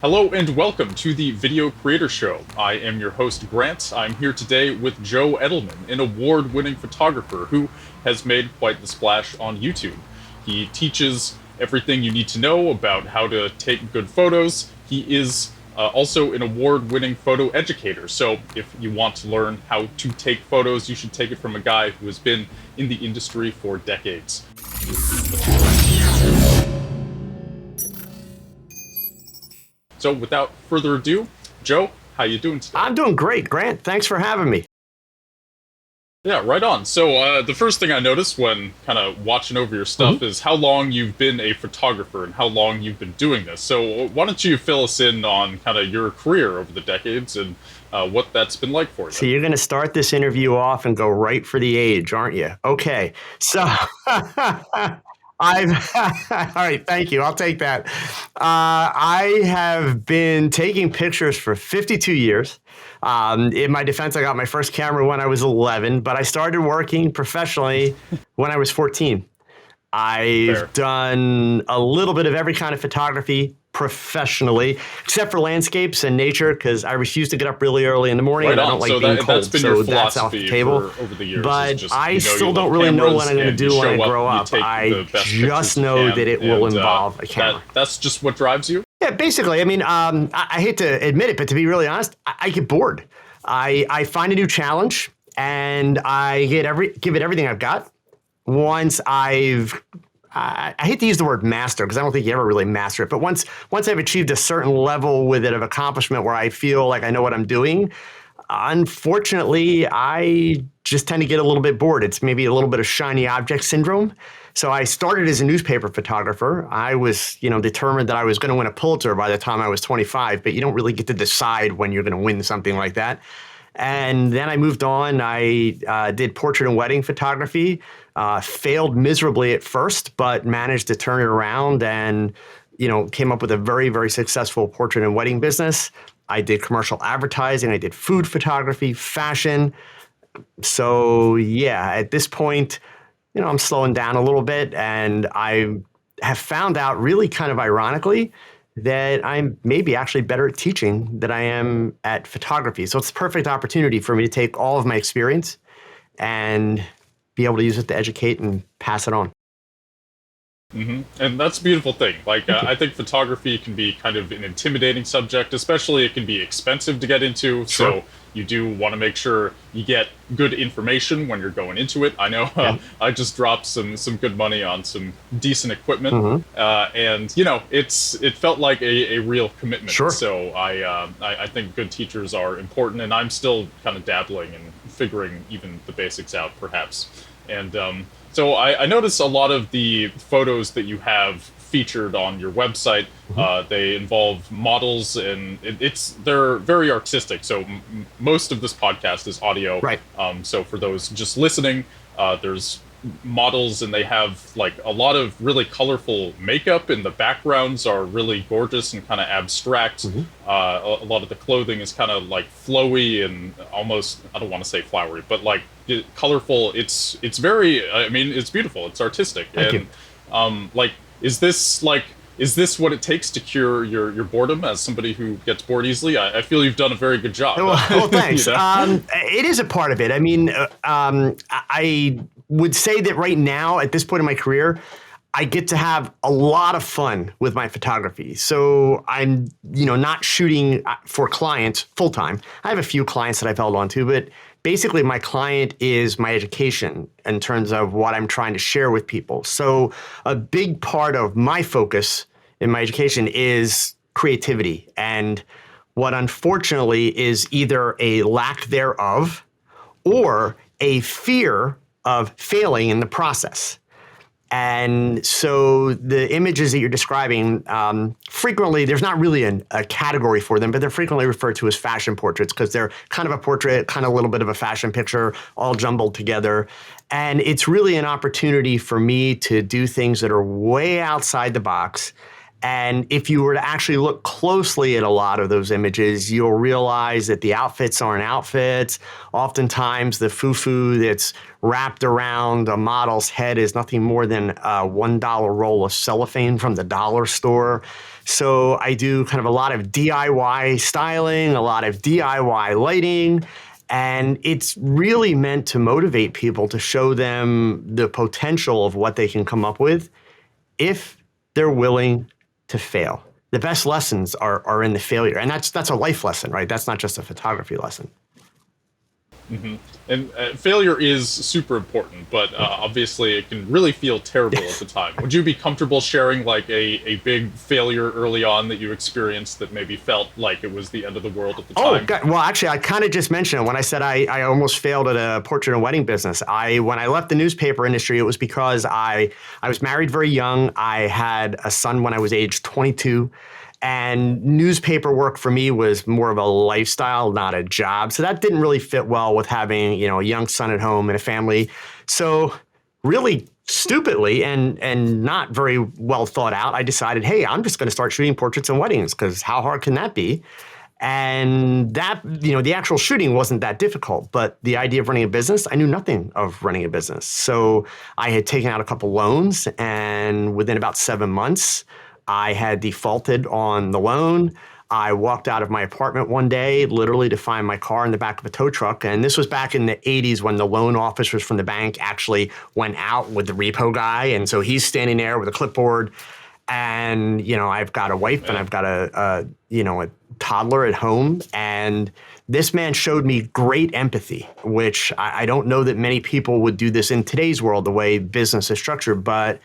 Hello and welcome to the Video Creator Show. I am your host, Grant. I'm here today with Joe Edelman, an award-winning photographer who has made quite the splash on YouTube. He teaches everything you need to know about how to take good photos. He is also an award-winning photo educator. So if you want to learn how to take photos, you should take it from a guy who has been in the industry for decades. So without further ado, Joe, how you doing today? I'm doing great, Grant. Thanks for having me. Yeah, right on. So the first thing I noticed when kind of watching over your stuff is how long you've been a photographer and how long you've been doing this. So why don't you fill us in on kind of your career over the decades and what that's been like for you? So you're going to start this interview off and go right for the age, aren't you? Okay. So all right, thank you. I'll take that. I have been taking pictures for 52 years. In my defense, I got my first camera when I was 11, but I started working professionally when I was 14. I've done a little bit of every kind of photography professionally, except for landscapes and nature, because I refuse to get up really early in the morning and I don't like being cold. That's been your that's off the table. over the years. But I still don't really know what I'm going to do when I grow up. I just know that it will involve a camera. That's just what drives you? Yeah, basically. I mean, I hate to admit it, but to be really honest, I get bored. I find a new challenge and I give it everything I've got. Once I hate to use the word master because I don't think you ever really master it, but once I've achieved a certain level with it of accomplishment where I feel like I know what I'm doing, unfortunately, I just tend to get a little bit bored. It's maybe a little bit of shiny object syndrome. So I started as a newspaper photographer. I was, determined that I was going to win a Pulitzer by the time I was 25, but you don't really get to decide when you're going to win something like that. And then I moved on. I did portrait and wedding photography, failed miserably at first, but managed to turn it around and, came up with a very, very successful portrait and wedding business. I did commercial advertising. I did food photography, fashion. So yeah, at this point, I'm slowing down a little bit, and I have found out really kind of ironically that I'm maybe actually better at teaching than I am at photography. So it's the perfect opportunity for me to take all of my experience and be able to use it to educate and pass it on. Mm-hmm. And that's a beautiful thing. I think photography can be kind of an intimidating subject, especially it can be expensive to get into. Sure. So you do want to make sure you get good information when you're going into it. I know I just dropped some good money on some decent equipment, and it felt like a real commitment. Sure. So I think good teachers are important, and I'm still kind of dabbling and figuring even the basics out, perhaps. And so I notice a lot of the photos that you have featured on your website, they involve models, and they're very artistic. So most of this podcast is audio. Right. So for those just listening, there's models, and they have like a lot of really colorful makeup, and the backgrounds are really gorgeous and kind of abstract. A lot of the clothing is kind of like flowy and almost, I don't want to say flowery, but like colorful. It's very, it's beautiful. It's artistic. Thank you. Is this what it takes to cure your boredom as somebody who gets bored easily? I feel you've done a very good job. Well, thanks. It is a part of it. I mean, I would say that right now, at this point in my career, I get to have a lot of fun with my photography. So I'm, not shooting for clients full time. I have a few clients that I've held on to, but basically my client is my education in terms of what I'm trying to share with people. So a big part of my focus in my education is creativity, and what unfortunately is either a lack thereof or a fear of failing in the process. And so the images that you're describing, frequently, there's not really a category for them, but they're frequently referred to as fashion portraits because they're kind of a portrait, kind of a little bit of a fashion picture, all jumbled together. And it's really an opportunity for me to do things that are way outside the box. And if you were to actually look closely at a lot of those images, you'll realize that the outfits aren't outfits. Oftentimes, the foo-foo that's wrapped around a model's head is nothing more than a $1 roll of cellophane from the dollar store. So I do kind of a lot of DIY styling, a lot of DIY lighting, and it's really meant to motivate people to show them the potential of what they can come up with if they're willing to fail. The best lessons are in the failure. And that's a life lesson, right? That's not just a photography lesson. And failure is super important, but obviously it can really feel terrible at the time. Would you be comfortable sharing like a big failure early on that you experienced that maybe felt like it was the end of the world at the time? Oh, God. Well, actually, I kind of just mentioned it when I said I almost failed at a portrait and wedding business. When I left the newspaper industry, it was because I was married very young. I had a son when I was age 22. And newspaper work for me was more of a lifestyle, not a job. So that didn't really fit well with having, a young son at home and a family. So really stupidly and not very well thought out, I decided, hey, I'm just going to start shooting portraits and weddings because how hard can that be? And that, the actual shooting wasn't that difficult, but the idea of running a business, I knew nothing of running a business. So I had taken out a couple loans, and within about 7 months, I had defaulted on the loan. I walked out of my apartment one day, literally to find my car in the back of a tow truck. And this was back in the 80s when the loan officers from the bank actually went out with the repo guy. And so he's standing there with a clipboard. And, I've got a wife and I've got a toddler at home. And this man showed me great empathy, which I don't know that many people would do this in today's world, the way business is structured. But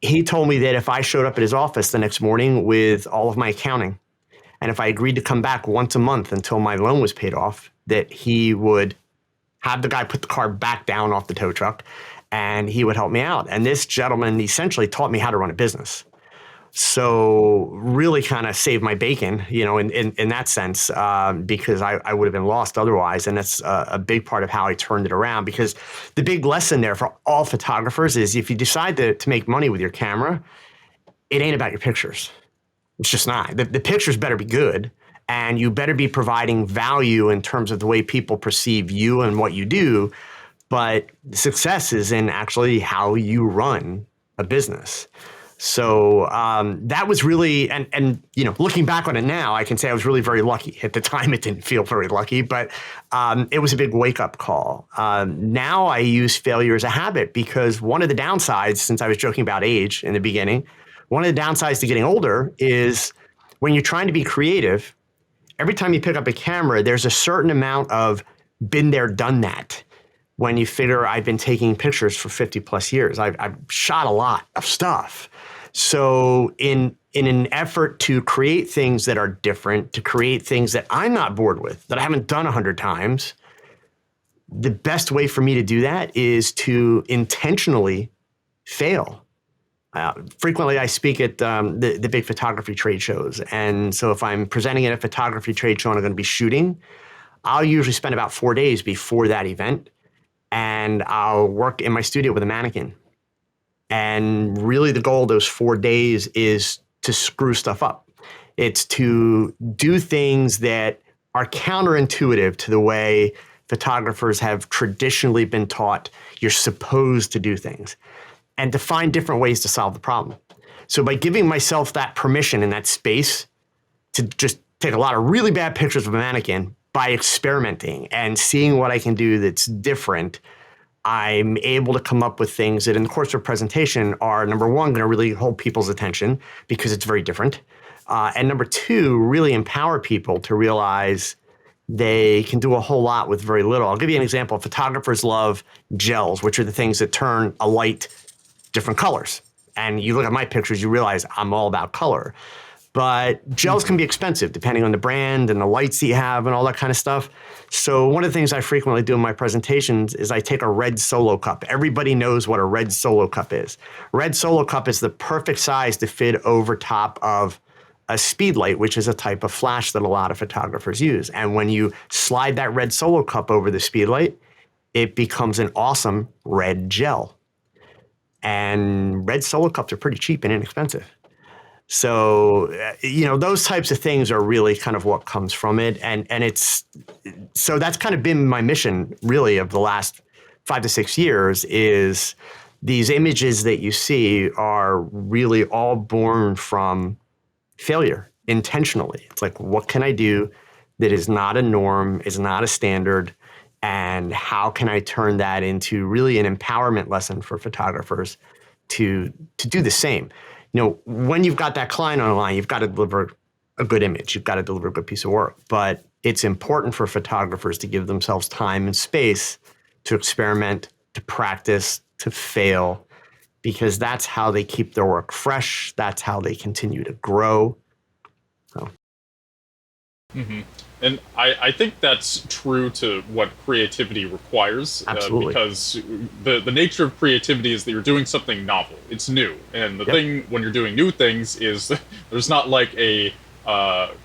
he told me that if I showed up at his office the next morning with all of my accounting, and if I agreed to come back once a month until my loan was paid off, that he would have the guy put the car back down off the tow truck and he would help me out. And this gentleman essentially taught me how to run a business. So really kind of saved my bacon, in that sense, because I would have been lost otherwise. And that's a big part of how I turned it around, because the big lesson there for all photographers is if you decide to make money with your camera, it ain't about your pictures. It's just not. The pictures better be good, and you better be providing value in terms of the way people perceive you and what you do. But success is in actually how you run a business. So that was really, and looking back on it now, I can say I was really very lucky. At the time, it didn't feel very lucky, but it was a big wake-up call. Now I use failure as a habit, because one of the downsides, since I was joking about age in the beginning, one of the downsides to getting older is when you're trying to be creative, every time you pick up a camera, there's a certain amount of been there, done that. When you figure I've been taking pictures for 50 plus years, I've shot a lot of stuff. So in an effort to create things that are different, to create things that I'm not bored with, that I haven't done 100 times, the best way for me to do that is to intentionally fail. Frequently, I speak at the big photography trade shows. And so if I'm presenting at a photography trade show and I'm going to be shooting, I'll usually spend about 4 days before that event, and I'll work in my studio with a mannequin. And really the goal of those 4 days is to screw stuff up. It's to do things that are counterintuitive to the way photographers have traditionally been taught you're supposed to do things, and to find different ways to solve the problem. So by giving myself that permission and that space to just take a lot of really bad pictures of a mannequin, by experimenting and seeing what I can do that's different, I'm able to come up with things that in the course of a presentation are, number one, going to really hold people's attention because it's very different. And number two, really empower people to realize they can do a whole lot with very little. I'll give you an example. Photographers love gels, which are the things that turn a light different colors. And you look at my pictures, you realize I'm all about color. But gels can be expensive depending on the brand and the lights that you have and all that kind of stuff. So one of the things I frequently do in my presentations is I take a red Solo cup. Everybody knows what a red Solo cup is. Red Solo cup is the perfect size to fit over top of a speed light, which is a type of flash that a lot of photographers use. And when you slide that red Solo cup over the speed light, it becomes an awesome red gel. And red Solo cups are pretty cheap and inexpensive. So, those types of things are really kind of what comes from it. And so that's kind of been my mission really of the last 5 to 6 years, is these images that you see are really all born from failure intentionally. It's like, what can I do that is not a norm, is not a standard, and how can I turn that into really an empowerment lesson for photographers to do the same? When you've got that client on the line, you've got to deliver a good image. You've got to deliver a good piece of work. But it's important for photographers to give themselves time and space to experiment, to practice, to fail, because that's how they keep their work fresh. That's how they continue to grow. So. And I think that's true to what creativity requires. Absolutely. Because the nature of creativity is that you're doing something novel. It's new. And the thing when you're doing new things is there's not like a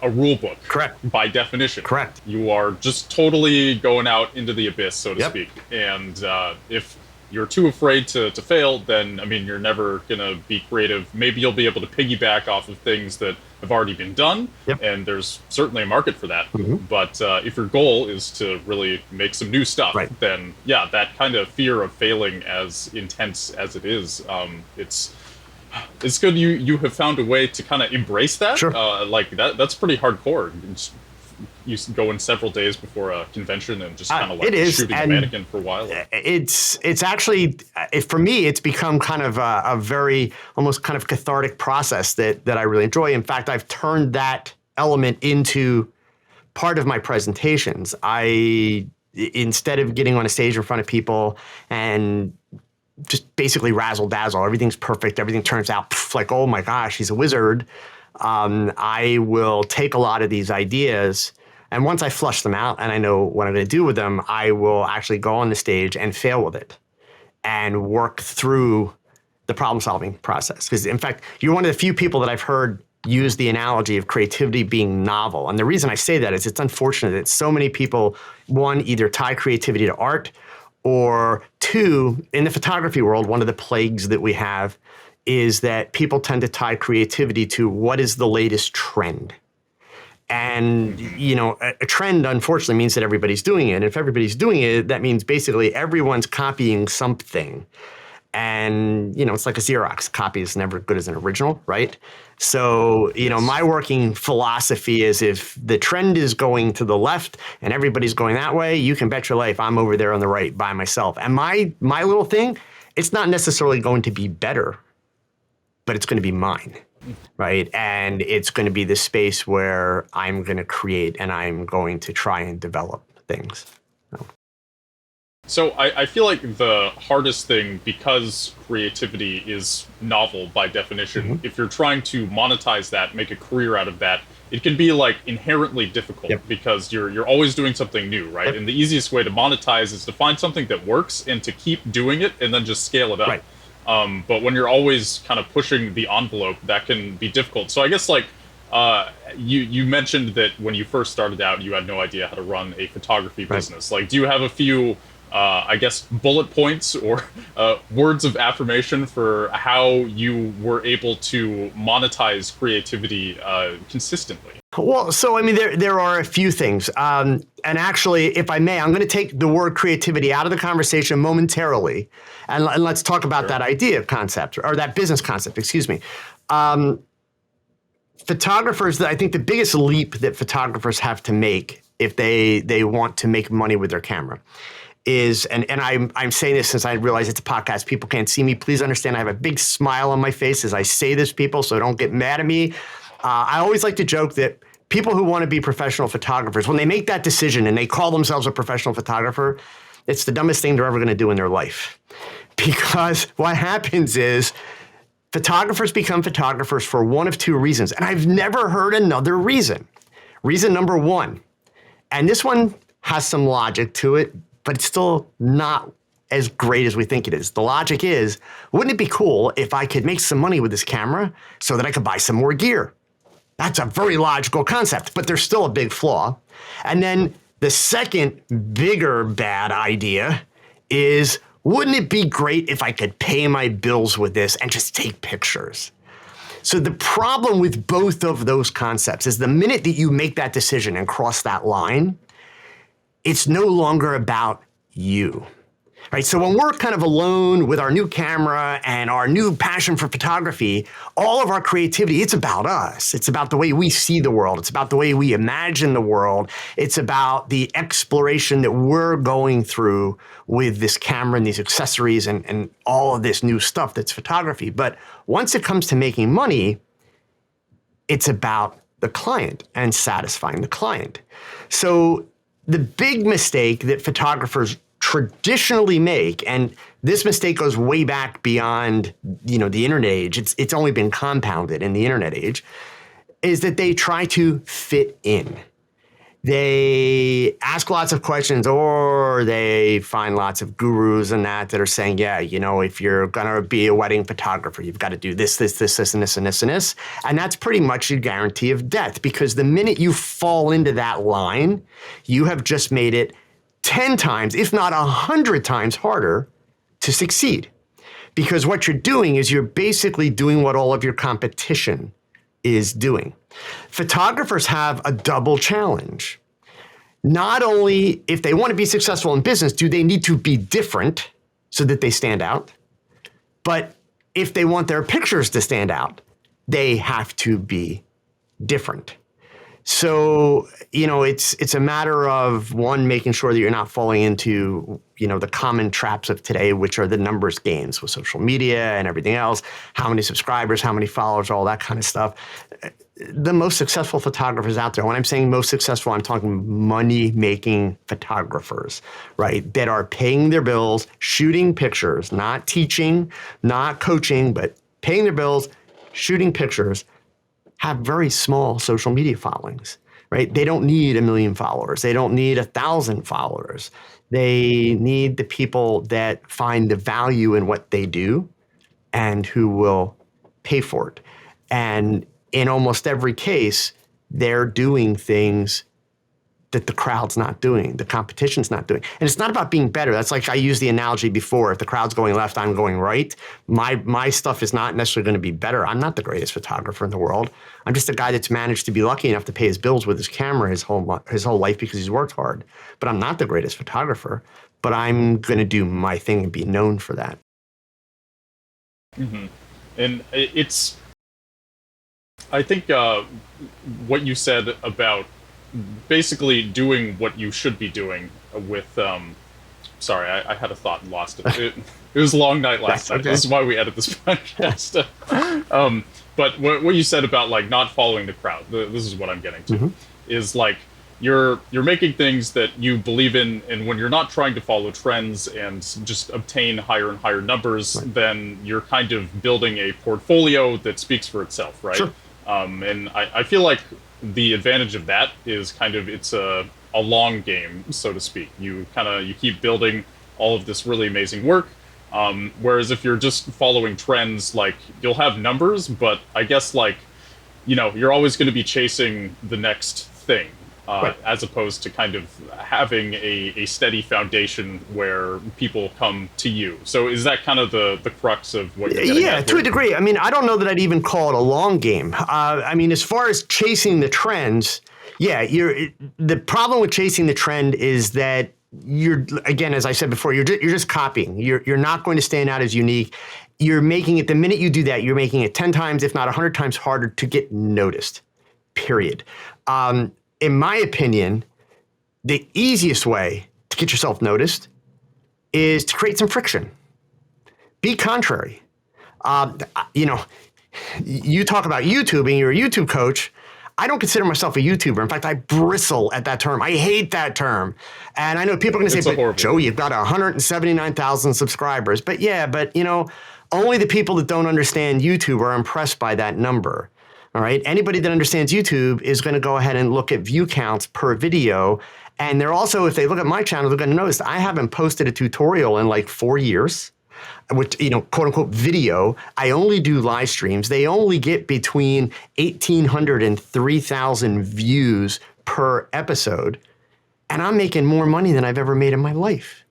rule book. Correct. By definition. Correct. You are just totally going out into the abyss, so to speak. And if you're too afraid to fail, then, I mean, you're never going to be creative. Maybe you'll be able to piggyback off of things that have already been done, and there's certainly a market for that. But if your goal is to really make some new stuff, then, yeah, that kind of fear of failing, as intense as it is, it's good you have found a way to kind of embrace that. Sure. Like, that's pretty hardcore. You go in several days before a convention and just kind of like shooting a mannequin for a while. It's actually, for me, it's become kind of a very almost kind of cathartic process that I really enjoy. In fact, I've turned that element into part of my presentations. Instead of getting on a stage in front of people and just basically razzle dazzle, everything's perfect, everything turns out like, oh my gosh, he's a wizard. I will take a lot of these ideas, and once I flush them out and I know what I'm going to do with them, I will actually go on the stage and fail with it and work through the problem-solving process. Because, in fact, you're one of the few people that I've heard use the analogy of creativity being novel. And the reason I say that is it's unfortunate that so many people, one, either tie creativity to art, or two, in the photography world, one of the plagues that we have is that people tend to tie creativity to what is the latest trend. And, a trend, unfortunately, means that everybody's doing it. And if everybody's doing it, that means basically everyone's copying something. And, it's like a Xerox. Copy is never good as an original, right? So, my working philosophy is if the trend is going to the left and everybody's going that way, you can bet your life I'm over there on the right by myself. And my little thing, it's not necessarily going to be better, but it's going to be mine, right? And it's going to be the space where I'm going to create and I'm going to try and develop things. So I feel like the hardest thing, because creativity is novel by definition, if you're trying to monetize that, make a career out of that, it can be like inherently difficult because you're always doing something new, right? And the easiest way to monetize is to find something that works and to keep doing it and then just scale it up. But when you're always kind of pushing the envelope, that can be difficult. So I guess like you mentioned that when you first started out, you had no idea how to run a photography business. Like, do you have a few, I guess, bullet points or words of affirmation for how you were able to monetize creativity consistently? Well, so I mean, there are a few things. And actually, if I may, I'm going to take the word creativity out of the conversation momentarily, and let's talk about that idea concept, or that business concept, excuse me. Photographers, I think the biggest leap that photographers have to make if they want to make money with their camera is, and I'm saying this since I realize it's a podcast, people can't see me. Please understand I have a big smile on my face as I say this, people, so don't get mad at me. I always like to joke that people who want to be professional photographers, when they make that decision and they call themselves a professional photographer, it's the dumbest thing they're ever going to do in their life. Because what happens is photographers become photographers for one of two reasons, and I've never heard another reason. Reason number one, and this one has some logic to it, but it's still not as great as we think it is. The logic is, wouldn't it be cool if I could make some money with this camera so that I could buy some more gear? That's a very logical concept, but there's still a big flaw. And then the second bigger bad idea is, wouldn't it be great if I could pay my bills with this and just take pictures? So the problem with both of those concepts is the minute that you make that decision and cross that line, it's no longer about you. right? So when we're kind of alone with our new camera and our new passion for photography, all of our creativity, it's about us. It's about the way we see the world. It's about the way we imagine the world. It's about the exploration that we're going through with this camera and these accessories and all of this new stuff that's photography. But once it comes to making money, it's about the client and satisfying the client. So the big mistake that photographers traditionally make, and this mistake goes way back beyond, the internet age. It's only been compounded in the internet age, is that they try to fit in. They ask lots of questions, or they find lots of gurus and that are saying, yeah, if you're going to be a wedding photographer, you've got to do this, this, this, this, and this, and this, and this. And that's pretty much a guarantee of death, because the minute you fall into that line, you have just made it 10 times, if not 100 times harder to succeed. Because what you're doing is you're basically doing what all of your competition is doing. Photographers have a double challenge. Not only, if they want to be successful in business, do they need to be different so that they stand out, but if they want their pictures to stand out, they have to be different. So, it's a matter of, one, making sure that you're not falling into, the common traps of today, which are the numbers games with social media and everything else, how many subscribers, how many followers, all that kind of stuff. The most successful photographers out there, when I'm saying most successful, I'm talking money-making photographers, right? That are paying their bills, shooting pictures, not teaching, not coaching, but paying their bills, shooting pictures, have very small social media followings, right? They don't need 1 million followers. They don't need 1,000 followers. They need the people that find the value in what they do and who will pay for it. And in almost every case, they're doing things that the crowd's not doing, the competition's not doing. And it's not about being better. That's like I used the analogy before. If the crowd's going left, I'm going right. My stuff is not necessarily going to be better. I'm not the greatest photographer in the world. I'm just a guy that's managed to be lucky enough to pay his bills with his camera his whole life because he's worked hard. But I'm not the greatest photographer. But I'm going to do my thing and be known for that. Mm-hmm. And I think what you said about basically doing what you should be doing with, sorry, I had a thought and lost it. It was a long night last night. Okay. This is why we edit this podcast. But what you said about like not following the crowd, this is what I'm getting to, is like you're making things that you believe in, and when you're not trying to follow trends and just obtain higher and higher numbers, then you're kind of building a portfolio that speaks for itself, right? Sure. And I feel like the advantage of that is kind of it's a long game, so to speak. You keep building all of this really amazing work. Whereas if you're just following trends, like you'll have numbers, but I guess like, you're always going to be chasing the next thing, as opposed to kind of having a steady foundation where people come to you. So is that kind of the crux of what you're getting at to here? a degree. I mean, I don't know that I'd even call it a long game. I mean, as far as chasing the trends, the problem with chasing the trend is that you're, again, as I said before, you're just copying. You're not going to stand out as unique. You're making it, the minute you do that, you're making it 10 times, if not 100 times harder to get noticed, period. In my opinion, the easiest way to get yourself noticed is to create some friction. Be contrary. You talk about YouTubing, you're a YouTube coach. I don't consider myself a YouTuber. In fact, I bristle at that term. I hate that term. And I know people are going to say, but Joe, you've got 179,000 subscribers. But only the people that don't understand YouTube are impressed by that number. All right. Anybody that understands YouTube is going to go ahead and look at view counts per video. And they're also, if they look at my channel, they're going to notice I haven't posted a tutorial in like 4 years, which, quote unquote video. I only do live streams. They only get between 1,800 and 3,000 views per episode. And I'm making more money than I've ever made in my life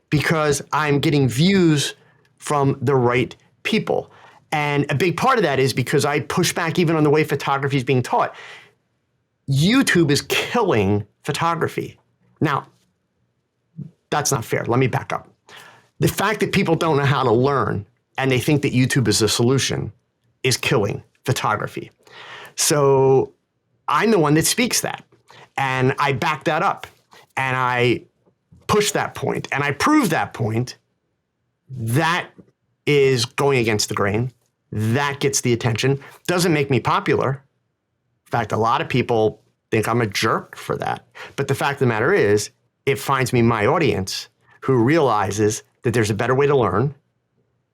because I'm getting views from the right people. And a big part of that is because I push back even on the way photography is being taught. YouTube is killing photography. Now, that's not fair. Let me back up. The fact that people don't know how to learn and they think that YouTube is a solution is killing photography. So I'm the one that speaks that. And I back that up. And I push that point. And I prove that point. That is going against the grain. That gets the attention. Doesn't make me popular. In fact, a lot of people think I'm a jerk for that. But the fact of the matter is, it finds me my audience who realizes that there's a better way to learn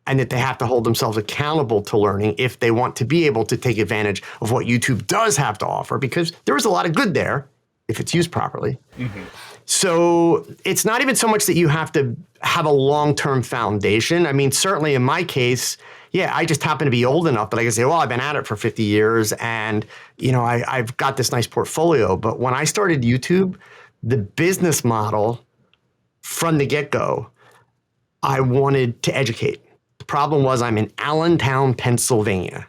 and that they have to hold themselves accountable to learning if they want to be able to take advantage of what YouTube does have to offer, because there is a lot of good there if it's used properly. Mm-hmm. So it's not even so much that you have to have a long-term foundation. I mean, certainly in my case, yeah, I just happen to be old enough that I can say, well, I've been at it for 50 years and, you know, I've got this nice portfolio. But when I started YouTube, the business model from the get-go, I wanted to educate. The problem was I'm in Allentown, Pennsylvania.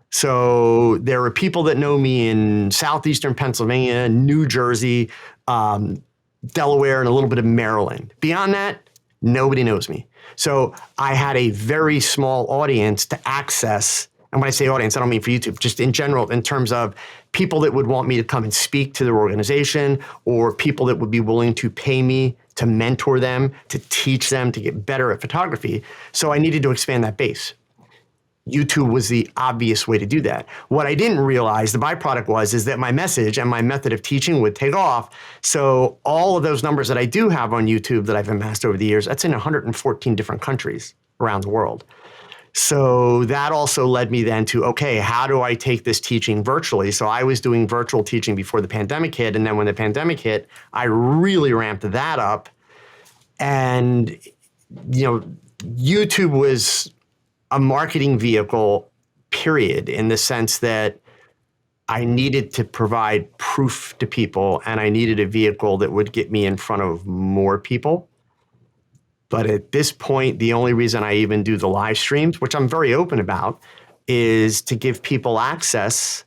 So there are people that know me in southeastern Pennsylvania, New Jersey, Delaware, and a little bit of Maryland. Beyond that, nobody knows me. So I had a very small audience to access. And when I say audience, I don't mean for YouTube, just in general, in terms of people that would want me to come and speak to their organization, or people that would be willing to pay me to mentor them, to teach them to get better at photography. So I needed to expand that base. YouTube was the obvious way to do that. What I didn't realize, the byproduct is that my message and my method of teaching would take off. So all of those numbers that I do have on YouTube that I've amassed over the years, that's in 114 different countries around the world. So that also led me then to, okay, how do I take this teaching virtually? So I was doing virtual teaching before the pandemic hit. And then when the pandemic hit, I really ramped that up. And, you know, YouTube was a marketing vehicle, period, in the sense that I needed to provide proof to people and I needed a vehicle that would get me in front of more people. But at this point, the only reason I even do the live streams, which I'm very open about, is to give people access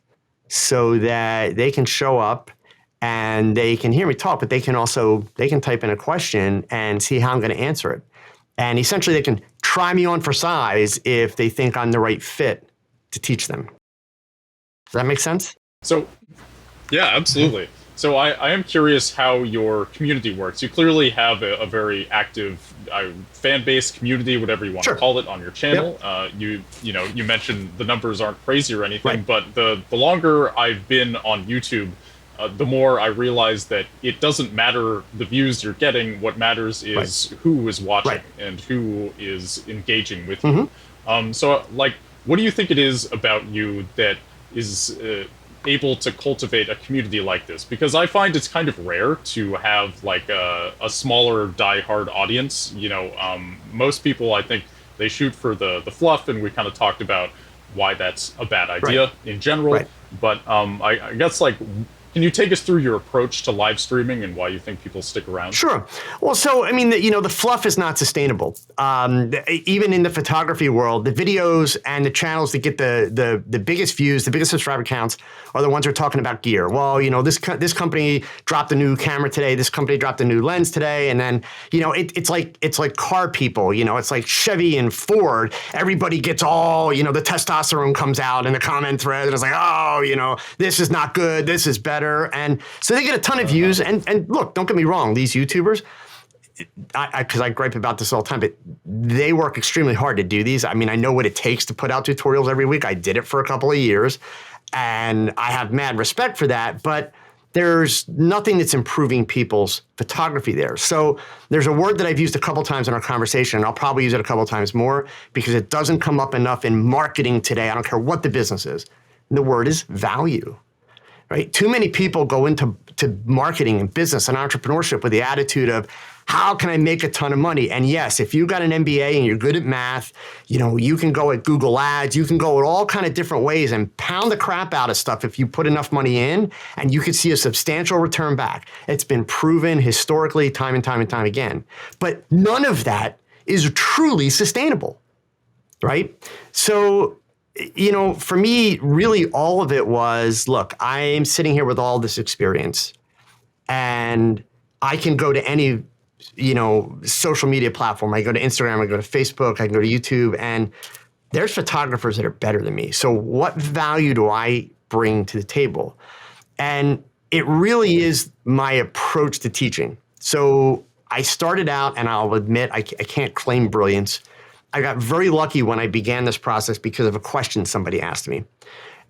so that they can show up and they can hear me talk, but they can type in a question and see how I'm going to answer it. And essentially, they can try me on for size if they think I'm the right fit to teach them. Does that make sense? So, yeah, absolutely. So I am curious how your community works. You clearly have a very active fan base, community, whatever you want to call it, on your channel. Yep. You mentioned the numbers aren't crazy or anything, right. But the longer I've been on YouTube, the more I realize that it doesn't matter the views you're getting. What matters is who is watching and who is engaging with you. So, like, what do you think it is about you that is able to cultivate a community like this? Because I find it's kind of rare to have like a smaller diehard audience. You know, most people, I think, they shoot for the fluff, and we kind of talked about why that's a bad idea in general. But I guess, like, can you take us through your approach to live streaming and why you think people stick around? Sure. Well, so, I mean, the fluff is not sustainable. Even in the photography world, the videos and the channels that get the biggest views, the biggest subscriber counts, are the ones who are talking about gear. Well, this company dropped a new camera today. This company dropped a new lens today. And then, it's like car people. It's like Chevy and Ford. Everybody gets all, the testosterone comes out in the comment thread. And it's like, oh, this is not good. This is better. And so they get a ton of views. And look, don't get me wrong, these YouTubers, because I gripe about this all the time, but they work extremely hard to do these. I mean, I know what it takes to put out tutorials every week. I did it for a couple of years, and I have mad respect for that. But there's nothing that's improving people's photography there. So there's a word that I've used a couple times in our conversation, and I'll probably use it a couple times more because it doesn't come up enough in marketing today. I don't care what the business is. And the word is value. Right? Too many people go into marketing and business and entrepreneurship with the attitude of, how can I make a ton of money? And yes, if you got an MBA and you're good at math, you can go at Google Ads, you can go at all kind of different ways and pound the crap out of stuff if you put enough money in, and you can see a substantial return back. It's been proven historically time and time and time again. But none of that is truly sustainable, right? So, for me, really all of it was, look, I'm sitting here with all this experience, and I can go to any social media platform. I go to Instagram, I go to Facebook, I go to YouTube, and there's photographers that are better than me. So what value do I bring to the table? And it really is my approach to teaching. So I started out, and I'll admit, I can't claim brilliance. I got very lucky when I began this process because of a question somebody asked me.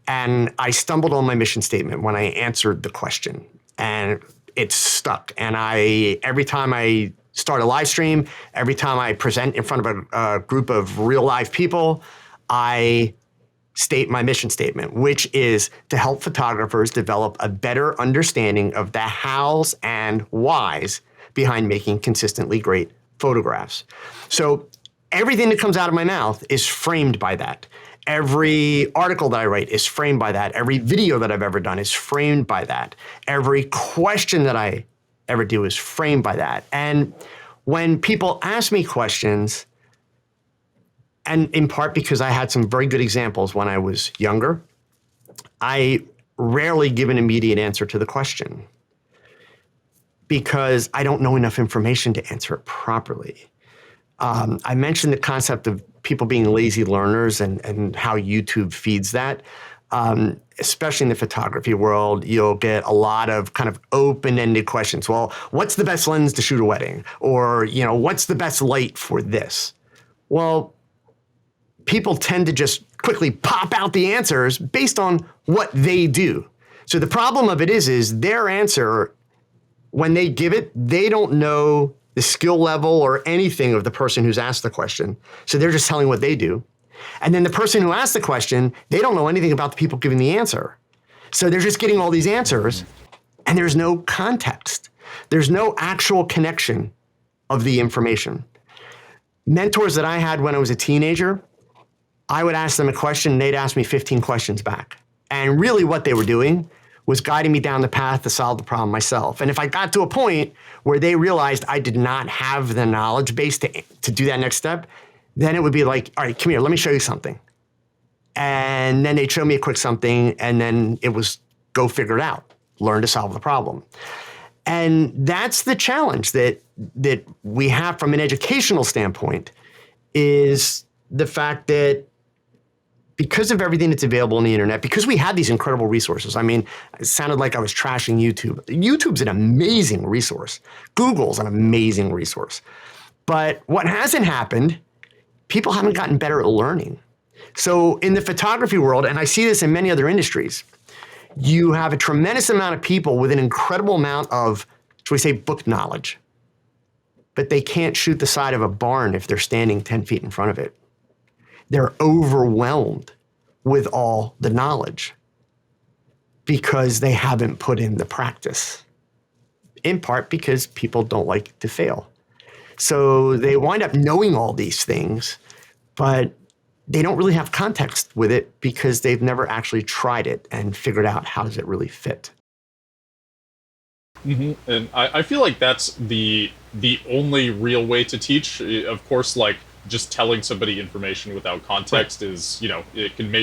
And I stumbled on my mission statement when I answered the question, and it stuck. And every time I start a live stream, every time I present in front of a group of real live people, I state my mission statement, which is to help photographers develop a better understanding of the hows and whys behind making consistently great photographs. So everything that comes out of my mouth is framed by that. Every article that I write is framed by that. Every video that I've ever done is framed by that. Every question that I ever do is framed by that. And when people ask me questions, and in part because I had some very good examples when I was younger, I rarely give an immediate answer to the question because I don't know enough information to answer it properly. I mentioned the concept of people being lazy learners and how YouTube feeds that. Especially in the photography world, you'll get a lot of kind of open-ended questions. Well, what's the best lens to shoot a wedding? Or, what's the best light for this? Well, people tend to just quickly pop out the answers based on what they do. So the problem of it is their answer, when they give it, they don't know the skill level or anything of the person who's asked the question. So they're just telling what they do. And then the person who asked the question, they don't know anything about the people giving the answer. So they're just getting all these answers and there's no context. There's no actual connection of the information. Mentors that I had when I was a teenager, I would ask them a question and they'd ask me 15 questions back. And really what they were doing was guiding me down the path to solve the problem myself. And if I got to a point where they realized I did not have the knowledge base to do that next step, then it would be like, all right, come here, let me show you something. And then they'd show me a quick something, and then it was go figure it out, learn to solve the problem. And that's the challenge that we have from an educational standpoint, is the fact that because of everything that's available on the internet, because we have these incredible resources. I mean, it sounded like I was trashing YouTube. YouTube's an amazing resource. Google's an amazing resource. But what hasn't happened, people haven't gotten better at learning. So in the photography world, and I see this in many other industries, you have a tremendous amount of people with an incredible amount of, shall we say, book knowledge. But they can't shoot the side of a barn if they're standing 10 feet in front of it. They're overwhelmed with all the knowledge because they haven't put in the practice, in part because people don't like to fail. So they wind up knowing all these things, but they don't really have context with it because they've never actually tried it and figured out how does it really fit. Mm-hmm. And I feel like that's the only real way to teach. Of course, like just telling somebody information without context is, it can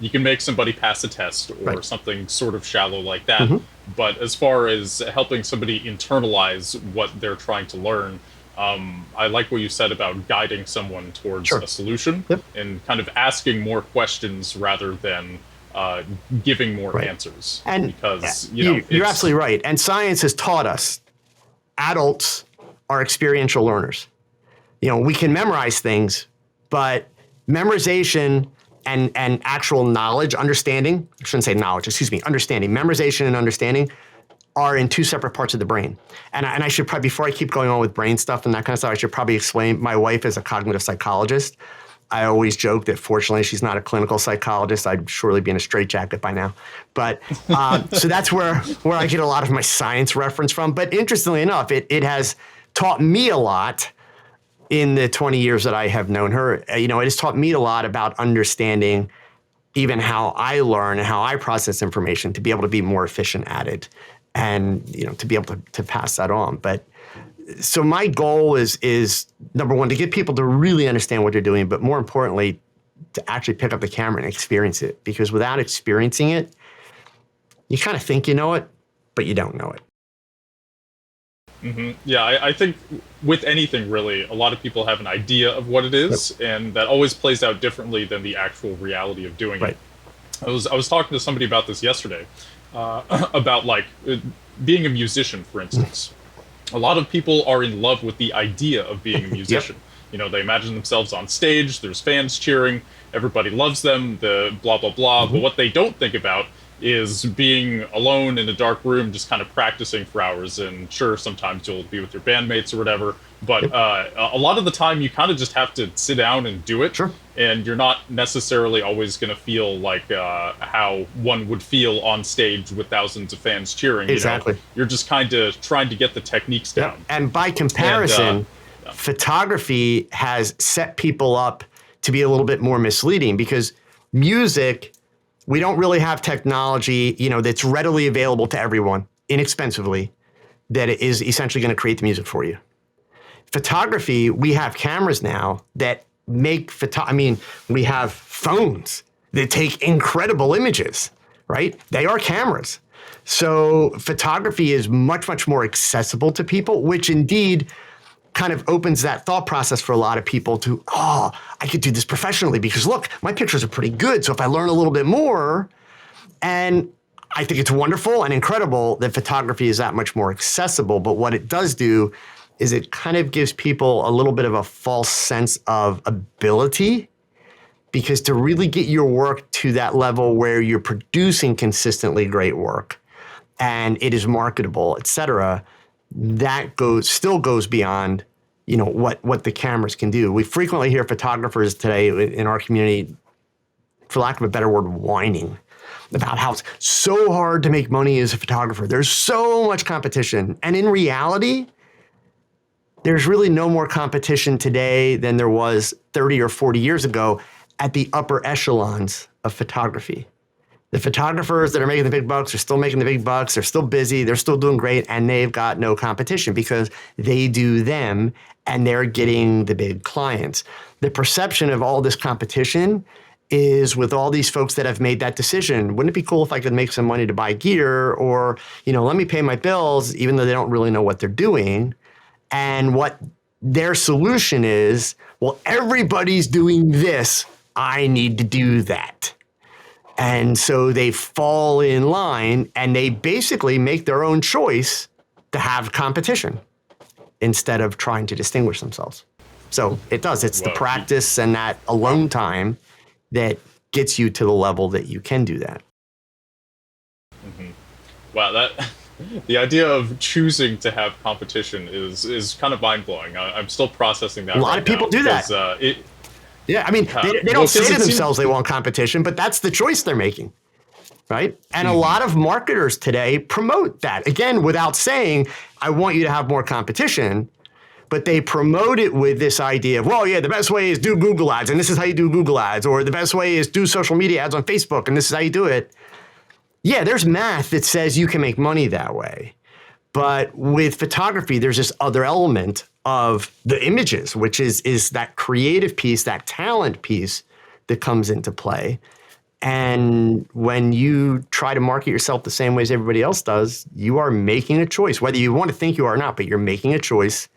you can make somebody pass a test or something sort of shallow like that. Mm-hmm. But as far as helping somebody internalize what they're trying to learn, I like what you said about guiding someone towards a solution and kind of asking more questions rather than giving more answers. And because, you're absolutely right. And science has taught us adults are experiential learners. We can memorize things, but memorization and actual knowledge, understanding, I shouldn't say knowledge, understanding, memorization and understanding are in two separate parts of the brain. And I should probably, before I keep going on with brain stuff and that kind of stuff, I should probably explain, my wife is a cognitive psychologist. I always joke that fortunately she's not a clinical psychologist. I'd surely be in a straitjacket by now. But so that's where I get a lot of my science reference from. But interestingly enough, it has taught me a lot in the 20 years that I have known her. It has taught me a lot about understanding even how I learn and how I process information to be able to be more efficient at it and, to be able to pass that on. But so my goal is number one, to get people to really understand what they're doing, but more importantly, to actually pick up the camera and experience it. Because without experiencing it, you kind of think you know it, but you don't know it. Yeah, I think with anything really, a lot of people have an idea of what it Yep. is, and that always plays out differently than the actual reality of doing it. Right. I was talking to somebody about this yesterday, about like being a musician, for instance. A lot of people are in love with the idea of being a Yep. musician. You know, they imagine themselves on stage, there's fans cheering, everybody loves them, the blah, blah, blah. But Hmm. what they don't think about is being alone in a dark room, just kind of practicing for hours. And sure, sometimes you'll be with your bandmates or whatever. But Yep. a lot of the time, you kind of just have to sit down and do it. Sure. And you're not necessarily always going to feel like how one would feel on stage with thousands of fans cheering. You know, Exactly. you're just kind of trying to get the techniques Yep. down. And by And comparison, yeah. photography has set people up to be a little bit more misleading because music, we don't really have technology, that's readily available to everyone inexpensively that is essentially going to create the music for you. Photography, we have cameras now that make we have phones that take incredible images, right? They are cameras. So photography is much, much more accessible to people, which indeed kind of opens that thought process for a lot of people to, oh, I could do this professionally because look, my pictures are pretty good. So if I learn a little bit more, and I think it's wonderful and incredible that photography is that much more accessible. But what it does do is it kind of gives people a little bit of a false sense of ability, because to really get your work to that level where you're producing consistently great work and it is marketable, et cetera, that still goes beyond what the cameras can do. We frequently hear photographers today in our community, for lack of a better word, whining about how it's so hard to make money as a photographer. There's so much competition. And in reality, there's really no more competition today than there was 30 or 40 years ago at the upper echelons of photography. The photographers that are making the big bucks are still making the big bucks. They're still busy. They're still doing great. And they've got no competition because they do them and they're getting the big clients. The perception of all this competition is with all these folks that have made that decision. Wouldn't it be cool if I could make some money to buy gear, or, let me pay my bills, even though they don't really know what they're doing. And what their solution is, well, everybody's doing this. I need to do that. And so they fall in line and they basically make their own choice to have competition instead of trying to distinguish themselves. So it does. It's the Well, practice and that alone time that gets you to the level that you can do that. wow, that the idea of choosing to have competition is kind of mind blowing. I'm still processing that. A lot right of people now do that. because, Yeah, I mean, they well, don't say 'cause to it seems. themselves they want competition, but that's the choice they're making, right? And a Mhm. lot of marketers today promote that, again, without saying, I want you to have more competition, but they promote it with this idea of, well, yeah, the best way is do Google ads, and this is how you do Google ads, or the best way is do social media ads on Facebook, and this is how you do it. Yeah, there's math that says you can make money that way. But with photography, there's this other element of the images, which is that creative piece, that talent piece that comes into play. And when you try to market yourself the same way as everybody else does, you are making a choice, whether you want to think you are or not, but you're making a choice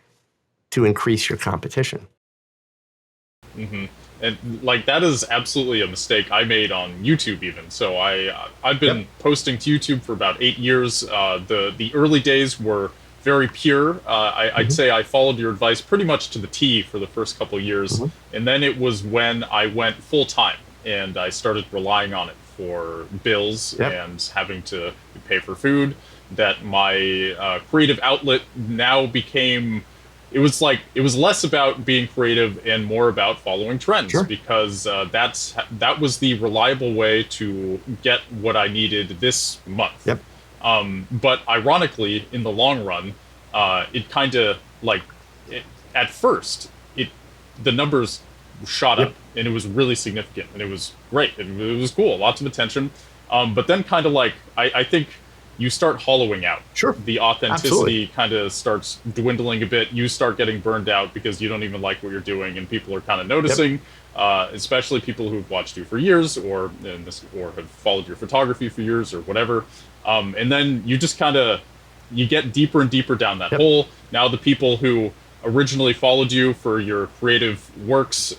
to increase your competition. And like that is absolutely a mistake I made on YouTube even. So I've been Yep. posting to YouTube for about 8 years. The early days were very pure. I'd Mhm. say I followed your advice pretty much to the T for the first couple of years, Mhm. and then it was when I went full time and I started relying on it for bills Yep. and having to pay for food. That my creative outlet now became, it was less about being creative and more about following trends, Sure. because that was the reliable way to get what I needed this month. Yep. But ironically, in the long run, it kind of like it, at first it the numbers shot Yep. up and it was really significant and it was great and it was cool, lots of attention. But then kind of like I think you start hollowing out. Sure. The Absolutely. authenticity kind of starts dwindling a bit. You start getting burned out because you don't even like what you're doing, and people are kind of Yep. noticing. Especially people who've watched you for years, or have followed your photography for years, or whatever. And then you just kind of you get deeper and deeper down that hole. Now the people who originally followed you for your creative works,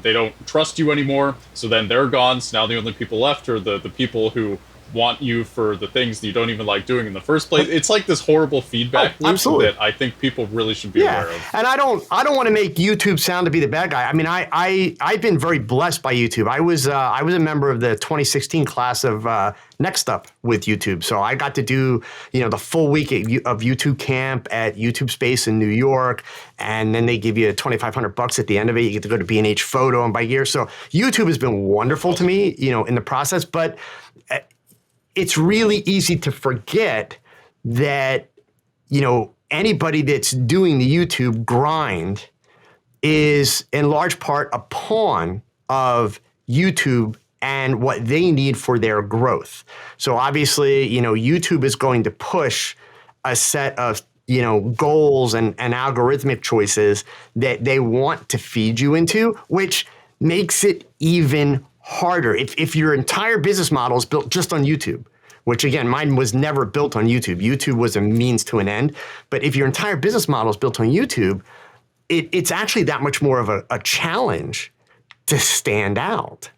they don't trust you anymore. So then they're gone. So now the only people left are the people who want you for the things that you don't even like doing in the first place. It's like this horrible feedback loop that I think people really should be aware of. And I don't want to make YouTube sound to be the bad guy. I mean, I've been very blessed by YouTube. I was a member of the 2016 class of Next Up with YouTube. So I got to do, the full week of YouTube camp at YouTube Space in New York. And then they give you $2,500 at the end of it. You get to go to B&H Photo and buy gear. So YouTube has been wonderful to me, in the process. But it's really easy to forget that, anybody that's doing the YouTube grind is in large part a pawn of YouTube and what they need for their growth. So obviously, YouTube is going to push a set of, goals and algorithmic choices that they want to feed you into, which makes it even harder. If your entire business model is built just on YouTube, which again, mine was never built on YouTube. YouTube was a means to an end. But if your entire business model is built on YouTube, it's actually that much more of a challenge to stand out,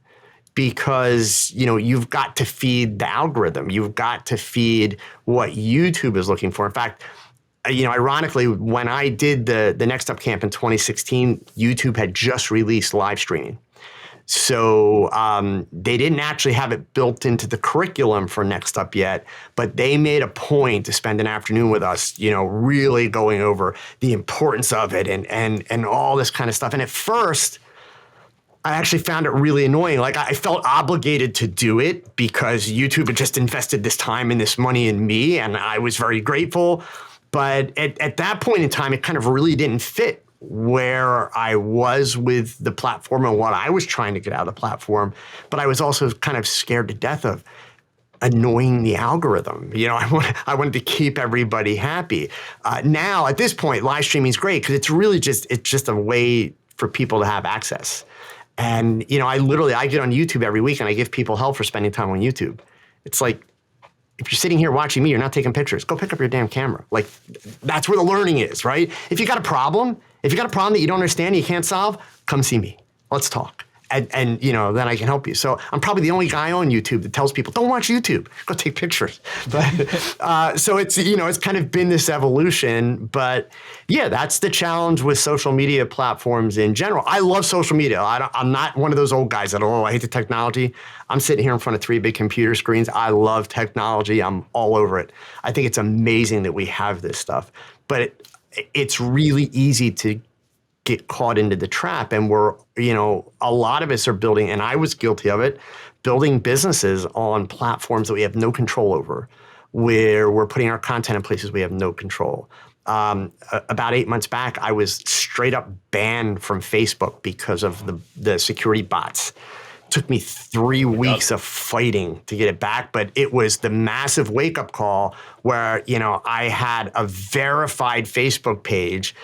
because you've got to feed the algorithm. You've got to feed what YouTube is looking for. In fact, ironically, when I did the Next Up Camp in 2016, YouTube had just released live streaming. So they didn't actually have it built into the curriculum for Next Up yet, but they made a point to spend an afternoon with us, really going over the importance of it and all this kind of stuff. And at first, I actually found it really annoying. Like, I felt obligated to do it because YouTube had just invested this time and this money in me, and I was very grateful. But at that point in time, it kind of really didn't fit where I was with the platform and what I was trying to get out of the platform. But I was also kind of scared to death of annoying the algorithm. I wanted to keep everybody happy. Now, at this point, live streaming is great because it's just a way for people to have access. And, I get on YouTube every week and I give people hell for spending time on YouTube. It's like, if you're sitting here watching me, you're not taking pictures, go pick up your damn camera. Like, that's where the learning is, right? If you got a problem that you don't understand, you can't solve, come see me. Let's talk. And then I can help you. So I'm probably the only guy on YouTube that tells people, don't watch YouTube, go take pictures. But so it's, it's kind of been this evolution. But yeah, that's the challenge with social media platforms in general. I love social media. I'm not one of those old guys that, I hate the technology. I'm sitting here in front of 3 big computer screens. I love technology. I'm all over it. I think it's amazing that we have this stuff. But it's really easy to get caught into the trap. And a lot of us are building, and I was guilty of it, building businesses on platforms that we have no control over, where we're putting our content in places we have no control. About 8 months back, I was straight up banned from Facebook because of the security bots. It took me 3 weeks of fighting to get it back, but it was the massive wake-up call where, I had a verified Facebook page.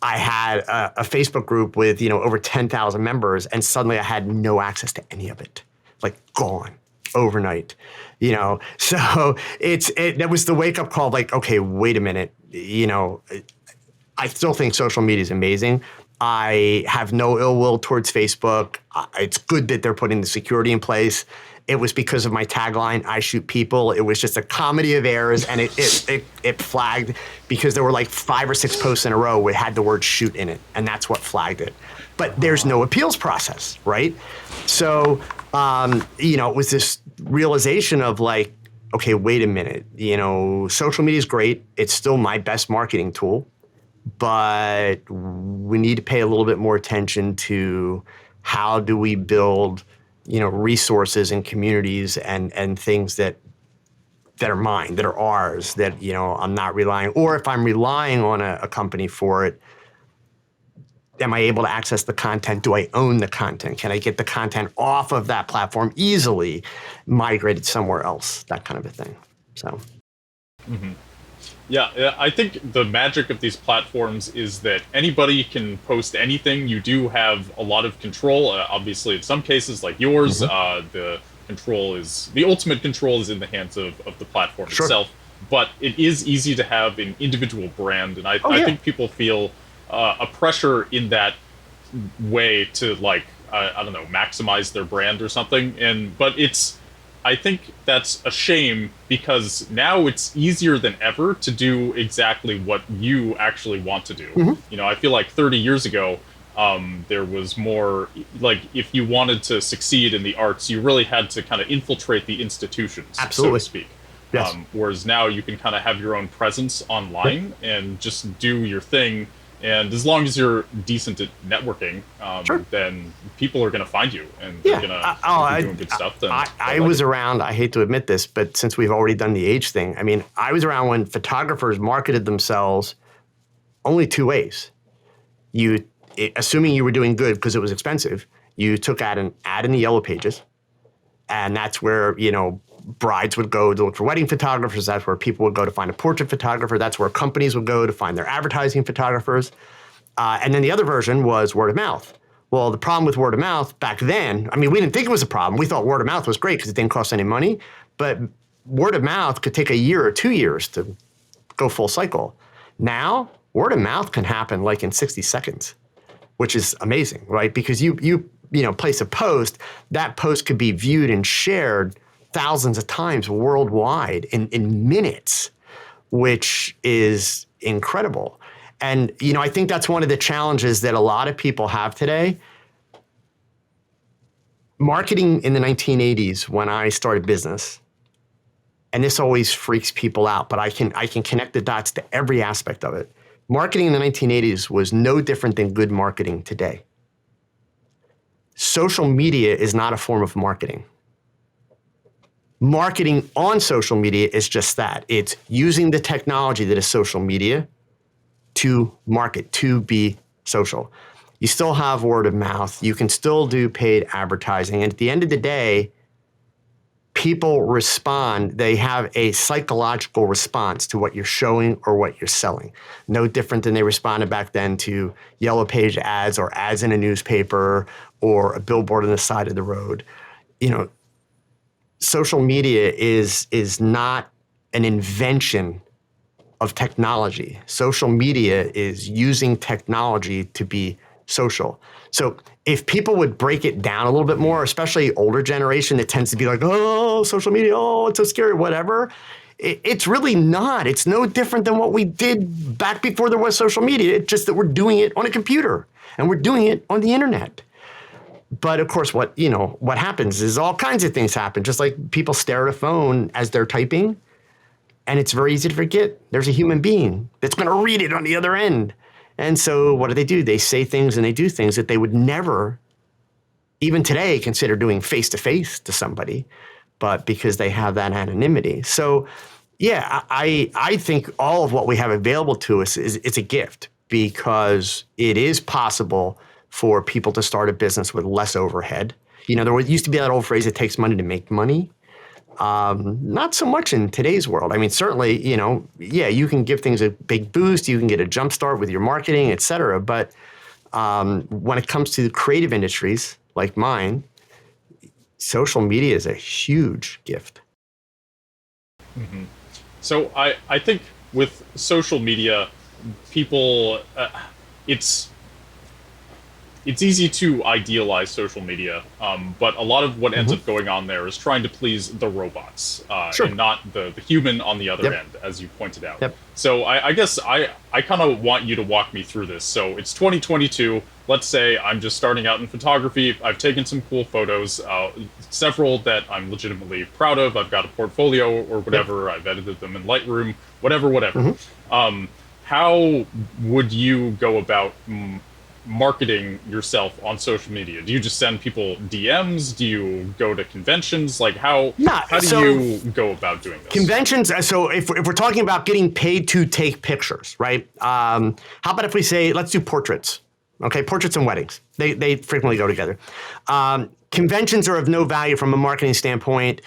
I had a Facebook group with, over 10,000 members, and suddenly I had no access to any of it, like gone overnight, So that was the wake up call. Like, okay, wait a minute, I still think social media is amazing. I have no ill will towards Facebook. It's good that they're putting the security in place. It was because of my tagline, I shoot people. It was just a comedy of errors, and it flagged because there were like 5 or 6 posts in a row where it had the word shoot in it, and that's what flagged it. But there's no appeals process, right? So, it was this realization of like, okay, wait a minute. Social media is great. It's still my best marketing tool, but we need to pay a little bit more attention to how do we build resources and communities and things that are mine, that are ours, that, I'm not relying, or if I'm relying on a company for it, am I able to access the content? Do I own the content? Can I get the content off of that platform easily, migrated somewhere else, that kind of a thing. So. Mm-hmm. Yeah, I think the magic of these platforms is that anybody can post anything. You do have a lot of control. Obviously, in some cases, like yours, the ultimate control is in the hands of the platform itself. but it is easy to have an individual brand, and Oh I yeah. think people feel a pressure in that way to like I don't know, maximize their brand or something. And but it's I think that's a shame because now it's easier than ever to do exactly what you actually want to do. Hmm. You know, I feel like 30 years ago, there was more like if you wanted to succeed in the arts, you really had to kind of infiltrate the institutions, so to Absolutely. speak. Yes. Whereas now you can kind of have your own presence Yep. online and just do your thing. And as long as you're decent at networking, Sure. then people are going to find you, and they're Yeah. gonna, if you're doing good stuff, then I they'll like was it. around. I hate to admit this, but since we've already done the age thing, I mean, I was around when photographers marketed themselves only two ways. You, assuming you were doing good because it was expensive, you took out an ad in the yellow pages, and that's where brides would go to look for wedding photographers. That's where people would go to find a portrait photographer. That's where companies would go to find their advertising photographers. And then the other version was word of mouth. Well, the problem with word of mouth back then, I mean, we didn't think it was a problem. We thought word of mouth was great because it didn't cost any money. But word of mouth could take a year or 2 years to go full cycle. Now, word of mouth can happen like in 60 seconds, which is amazing, right? Because you place a post, that post could be viewed and shared thousands of times worldwide in minutes, which is incredible. And I think that's one of the challenges that a lot of people have today. Marketing in the 1980s, when I started business, and this always freaks people out, but I can connect the dots to every aspect of it. Marketing in the 1980s was no different than good marketing today. Social media is not a form of marketing. Marketing on social media is just that. It's using the technology that is social media to market, to be social. You still have word of mouth. You can still do paid advertising. And at the end of the day, people respond. They have a psychological response to what you're showing or what you're selling. No different than they responded back then to yellow page ads or ads in a newspaper or a billboard on the side of the road. Social media is not an invention of technology. Social media is using technology to be social. So if people would break it down a little bit more, especially older generation that tends to be like, oh, social media, oh, it's so scary, whatever. It's really not. It's no different than what we did back before there was social media. It's just that we're doing it on a computer and we're doing it on the internet. But of course, what happens is all kinds of things happen. Just like people stare at a phone as they're typing, and it's very easy to forget there's a human being that's going to read it on the other end. And so what do? They say things and they do things that they would never, even today, consider doing face-to-face to somebody, but because they have that anonymity. So yeah, I think all of what we have available to us is a gift because it is possible for people to start a business with less overhead. There used to be that old phrase, it takes money to make money. Not so much in today's world. I mean, certainly, yeah, you can give things a big boost, you can get a jump start with your marketing, et cetera. But when it comes to creative industries like mine, social media is a huge gift. So I think with social media, people, it's easy to idealize social media, but a lot of what ends up going on there is trying to please the robots Sure. and not the human on the other Yep. end, as you pointed out. Yep. So I guess I kind of want you to walk me through this. So it's 2022. Let's say I'm just starting out in photography. I've taken some cool photos, several that I'm legitimately proud of. I've got a portfolio or whatever. I've edited them in Lightroom, whatever. How would you go about marketing yourself on social media? Do you just send people DMs? Do you go to conventions? Like how do you go about doing this? Conventions. So if we're talking about getting paid to take pictures, right? How about if we say, let's do portraits? Okay, portraits and weddings. They frequently go together. Conventions are of no value from a marketing standpoint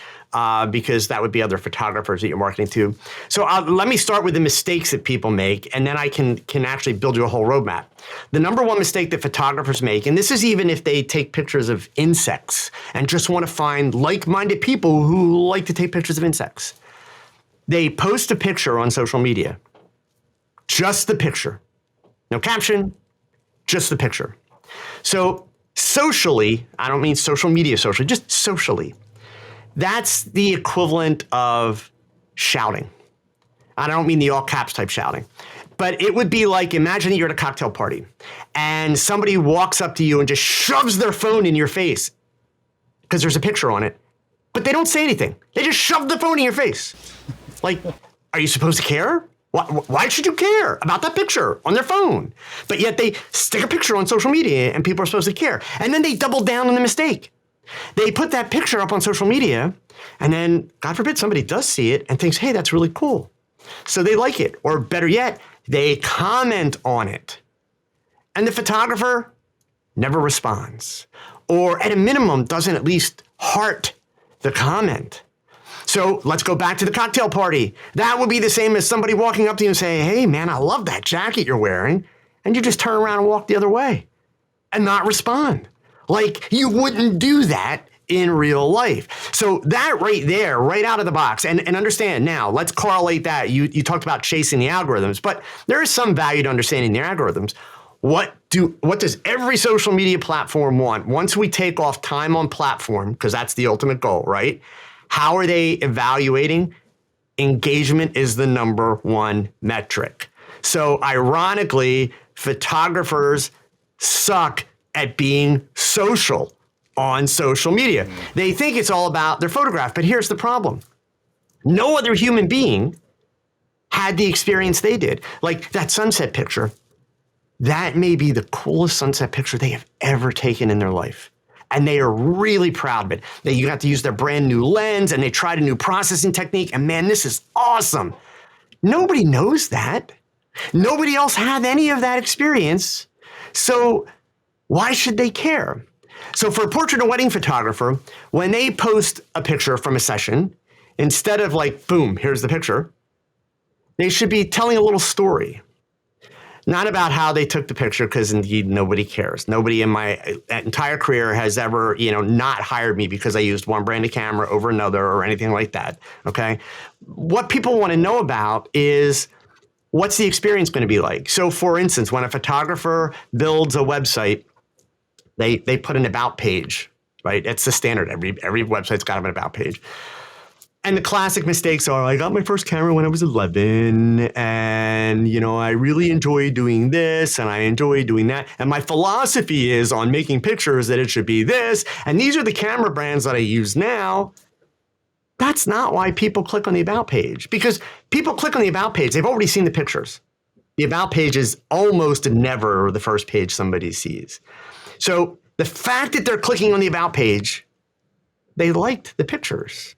because that would be other photographers that you're marketing to. So let me start with the mistakes that people make, and then I can actually build you a whole roadmap. The number one mistake that photographers make, and this is even if they take pictures of insects and just want to find like-minded people who like to take pictures of insects. They post a picture on social media, just the picture, no caption, just the picture. So socially, I don't mean social media socially, just socially, that's the equivalent of shouting. I don't mean the all caps type shouting, but it would be like, imagine that you're at a cocktail party and somebody walks up to you and just shoves their phone in your face because there's a picture on it, but they don't say anything. They just shove the phone in your face. Like, are you supposed to care? Why should you care about that picture on their phone? But yet they stick a picture on social media and people are supposed to care. And then they double down on the mistake. They put that picture up on social media and then, God forbid, somebody does see it and thinks, hey, that's really cool. So they like it. Or better yet, they comment on it. And the photographer never responds. Or at a minimum, doesn't at least heart the comment. So let's go back to the cocktail party. That would be the same as somebody walking up to you and saying, hey, man, I love that jacket you're wearing. And you just turn around and walk the other way and not respond. Like, you wouldn't do that in real life. So that right there, right out of the box, and understand now, let's correlate that. You talked about chasing the algorithms, but there is some value to understanding the algorithms. What does every social media platform want? Once we take off time on platform, because that's the ultimate goal, right? How are they evaluating? Engagement is the number one metric. So ironically, photographers suck at being social on social media. They think it's all about their photograph, but here's the problem. No other human being had the experience they did. Like that sunset picture, that may be the coolest sunset picture they have ever taken in their life. And they are really proud of it. You got to use their brand new lens and they tried a new processing technique. And man, this is awesome. Nobody knows that. Nobody else had any of that experience. So why should they care? So for a portrait or wedding photographer, when they post a picture from a session, instead of like, boom, here's the picture, they should be telling a little story. Not about how they took the picture, because indeed nobody cares. Nobody in my entire career has ever, not hired me because I used one brand of camera over another or anything like that. Okay. What people want to know about is, what's the experience going to be like? So for instance, when a photographer builds a website, they put an about page, right? It's the standard. Every website's got an about page. And the classic mistakes are, I got my first camera when I was 11, and, I really enjoy doing this, and I enjoy doing that. And my philosophy is on making pictures that it should be this, and these are the camera brands that I use now. That's not why people click on the About page, because people click on the About page, they've already seen the pictures. The About page is almost never the first page somebody sees. So the fact that they're clicking on the About page, they liked the pictures.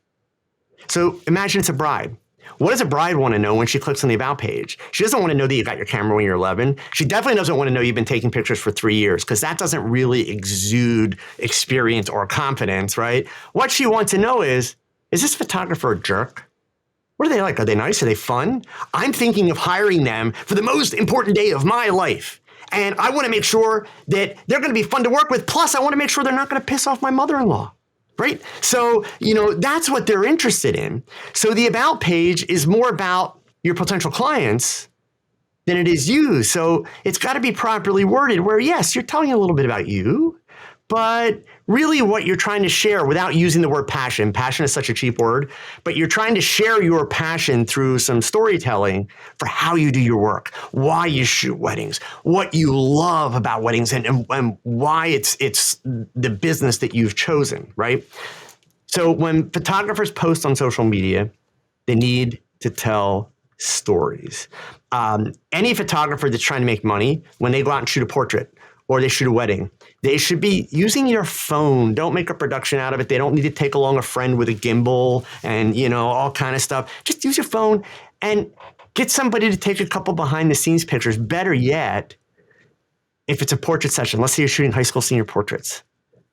So imagine it's a bride. What does a bride want to know when she clicks on the About page? She doesn't want to know that you got your camera when you're 11. She definitely doesn't want to know you've been taking pictures for 3 years, because that doesn't really exude experience or confidence, right? What she wants to know is this photographer a jerk? What are they like? Are they nice? Are they fun? I'm thinking of hiring them for the most important day of my life. And I want to make sure that they're going to be fun to work with. Plus, I want to make sure they're not going to piss off my mother-in-law. Right? So, that's what they're interested in. So the About page is more about your potential clients than it is you. So it's got to be properly worded where, yes, you're telling a little bit about you, but really what you're trying to share, without using the word passion. Passion is such a cheap word, but you're trying to share your passion through some storytelling for how you do your work, why you shoot weddings, what you love about weddings, and why it's the business that you've chosen, right? So when photographers post on social media, they need to tell stories. Any photographer that's trying to make money, when they go out and shoot a portrait or they shoot a wedding, they should be using your phone. Don't make a production out of it. They don't need to take along a friend with a gimbal and, all kind of stuff. Just use your phone and get somebody to take a couple behind the scenes pictures. Better yet, if it's a portrait session, let's say you're shooting high school senior portraits.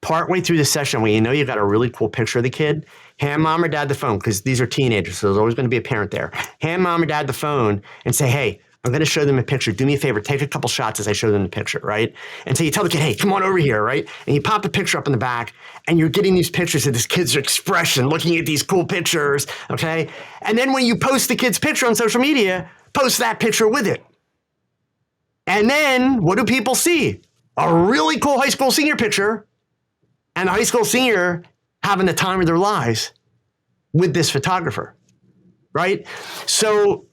Partway through the session, when you got a really cool picture of the kid, hand mom or dad the phone, because these are teenagers, so there's always going to be a parent there. Hand mom or dad the phone and say, hey, I'm going to show them a picture. Do me a favor, take a couple shots as I show them the picture, right? And so you tell the kid, hey, come on over here, right? And you pop the picture up in the back, and you're getting these pictures of this kid's expression, looking at these cool pictures, okay? And then when you post the kid's picture on social media, post that picture with it. And then what do people see? A really cool high school senior picture, and the high school senior having the time of their lives with this photographer, right? So